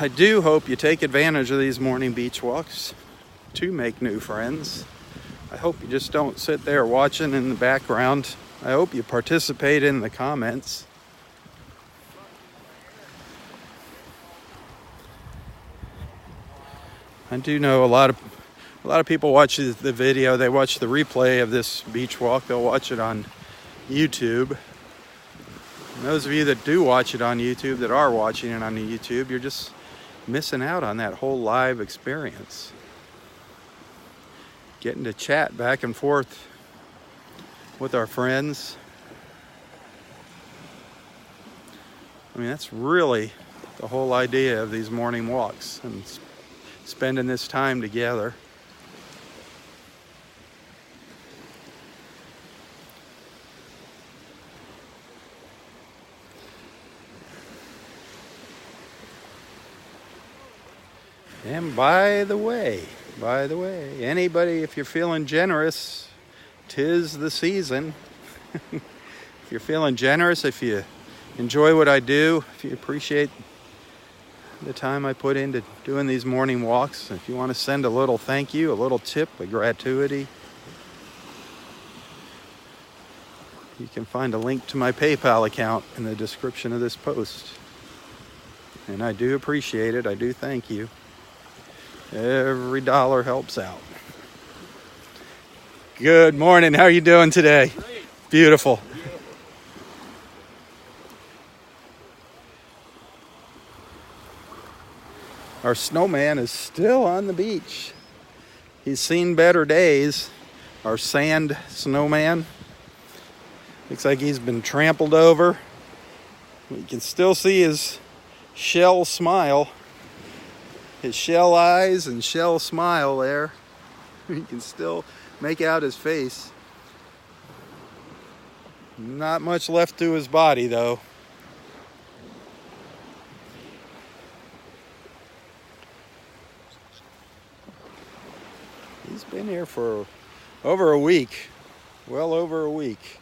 Speaker 1: I do hope you take advantage of these morning beach walks to make new friends. I hope you just don't sit there watching in the background. I hope you participate in the comments. I do know a lot of people watch the video. They watch the replay of this beach walk. They'll watch it on YouTube. And those of you that do watch it on YouTube, that are watching it on YouTube, you're just missing out on that whole live experience. Getting to chat back and forth with our friends. I mean, that's really the whole idea of these morning walks. And spending this time together. And by the way, anybody, if you're feeling generous, 'tis the season. If you're feeling generous, if you enjoy what I do, if you appreciate the time I put into doing these morning walks, if you want to send a little thank you, a little tip, a gratuity, you can find a link to my PayPal account in the description of this post. And I do appreciate it. I do thank you. Every dollar helps out. Good morning. How are you doing today?
Speaker 4: Great.
Speaker 1: Beautiful. Our snowman is still on the beach. He's seen better days. Our sand snowman. Looks like he's been trampled over. We can still see his shell smile. His shell eyes and shell smile there. You can still make out his face. Not much left to his body though. He's been here for over a week. Well over a week.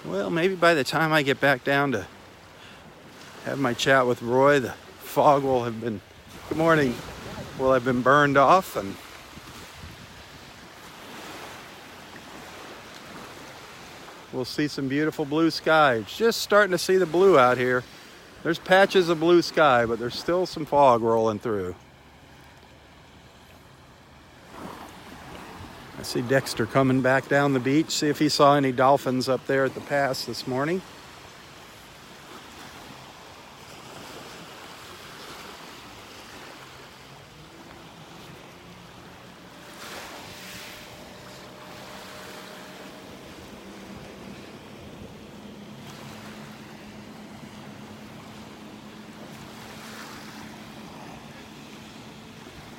Speaker 1: Well, maybe by the time I get back down to have my chat with Roy, the fog will have been, good morning, will have been burned off, and we'll see some beautiful blue sky. Just starting to see the blue out here. There's patches of blue sky, but there's still some fog rolling through. I see Dexter coming back down the beach. See if he saw any dolphins up there at the pass this morning.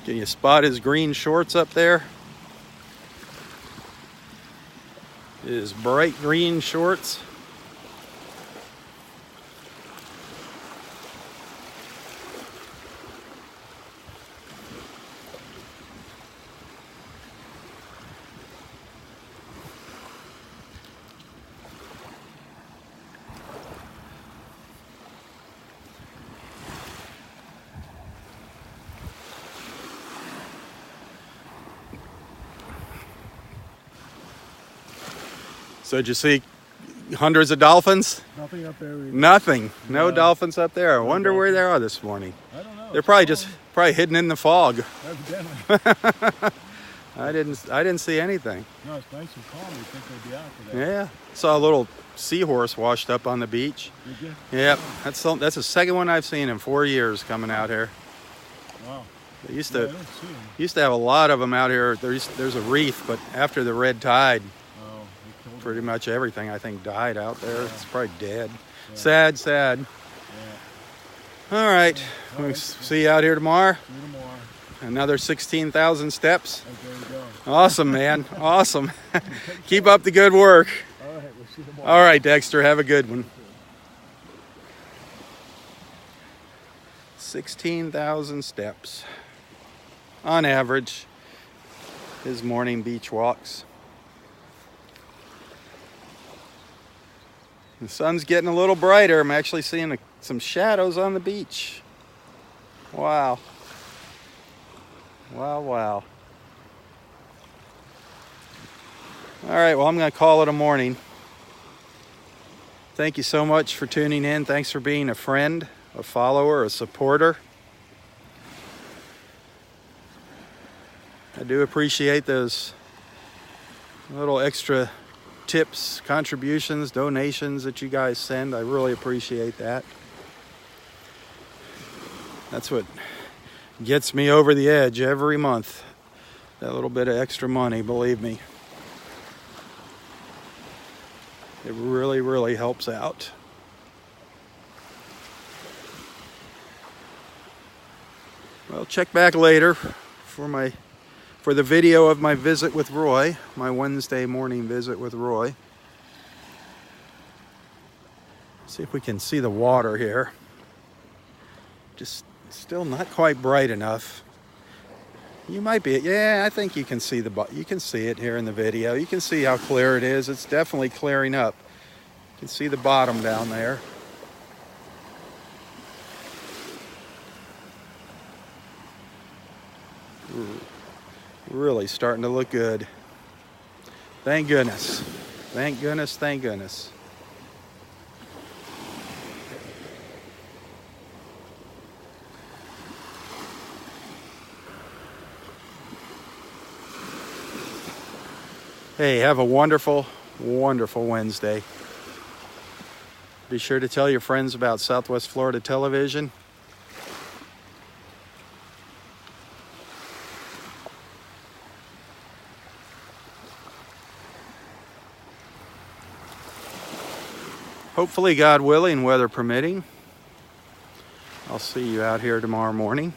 Speaker 1: Can you spot his green shorts up there? His bright green shorts. So did you see hundreds of dolphins?
Speaker 2: Nothing up there either.
Speaker 1: Nothing. No
Speaker 2: Yeah.
Speaker 1: dolphins up there. I
Speaker 2: No
Speaker 1: wonder where they
Speaker 2: dolphins.
Speaker 1: are this morning.
Speaker 2: I don't know.
Speaker 1: They're probably hidden in the fog.
Speaker 2: Evidently.
Speaker 1: I didn't see anything.
Speaker 2: No, it's nice and calm. You think they'd be out today.
Speaker 1: Yeah. Saw a little seahorse washed up on the beach.
Speaker 2: Did you?
Speaker 1: Yep. That's the second one I've seen in 4 years coming out here.
Speaker 2: Wow.
Speaker 1: They used
Speaker 2: Yeah, I
Speaker 1: to
Speaker 2: didn't see them.
Speaker 1: used to have a lot of them out here. There's a reef, but after the red tide,
Speaker 2: Oh, they killed
Speaker 1: pretty
Speaker 2: them.
Speaker 1: much everything I think died out there.
Speaker 2: Yeah.
Speaker 1: It's probably dead.
Speaker 2: Yeah.
Speaker 1: Sad.
Speaker 2: Yeah.
Speaker 1: All right.
Speaker 2: All
Speaker 1: We'll
Speaker 2: right.
Speaker 1: see you out here tomorrow.
Speaker 2: See you tomorrow.
Speaker 1: Another 16,000 steps.
Speaker 2: There you go.
Speaker 1: Awesome, man. Awesome. Keep up the good work.
Speaker 2: All right, we'll see you tomorrow.
Speaker 1: All right, Dexter. Have a good one. 16,000 steps on average. His morning beach walks. The sun's getting a little brighter. I'm actually seeing some shadows on the beach. Wow. Wow. All right, well, I'm going to call it a morning. Thank you so much for tuning in. Thanks for being a friend, a follower, a supporter. I do appreciate those little extra tips, contributions, donations that you guys send. I really appreciate that. That's what Gets me over the edge every month. That little bit of extra money, believe me. It really, really helps out. Well, check back later for the video of my visit with Roy, my Wednesday morning visit with Roy. See if we can see the water here. Just still not quite bright enough. You might be, yeah, I think you can see it here in the video. You can see how clear it is. It's definitely clearing up. You can see the bottom down there. Really starting to look good. Thank goodness. Thank goodness, thank goodness. Hey, have a wonderful, wonderful Wednesday. Be sure to tell your friends about Southwest Florida Television. Hopefully, God willing, weather permitting, I'll see you out here tomorrow morning.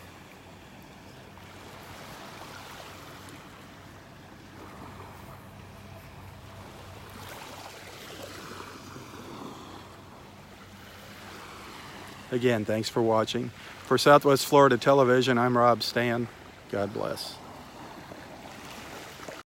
Speaker 1: Again, thanks for watching. For Southwest Florida Television, I'm Robb Stan. God bless.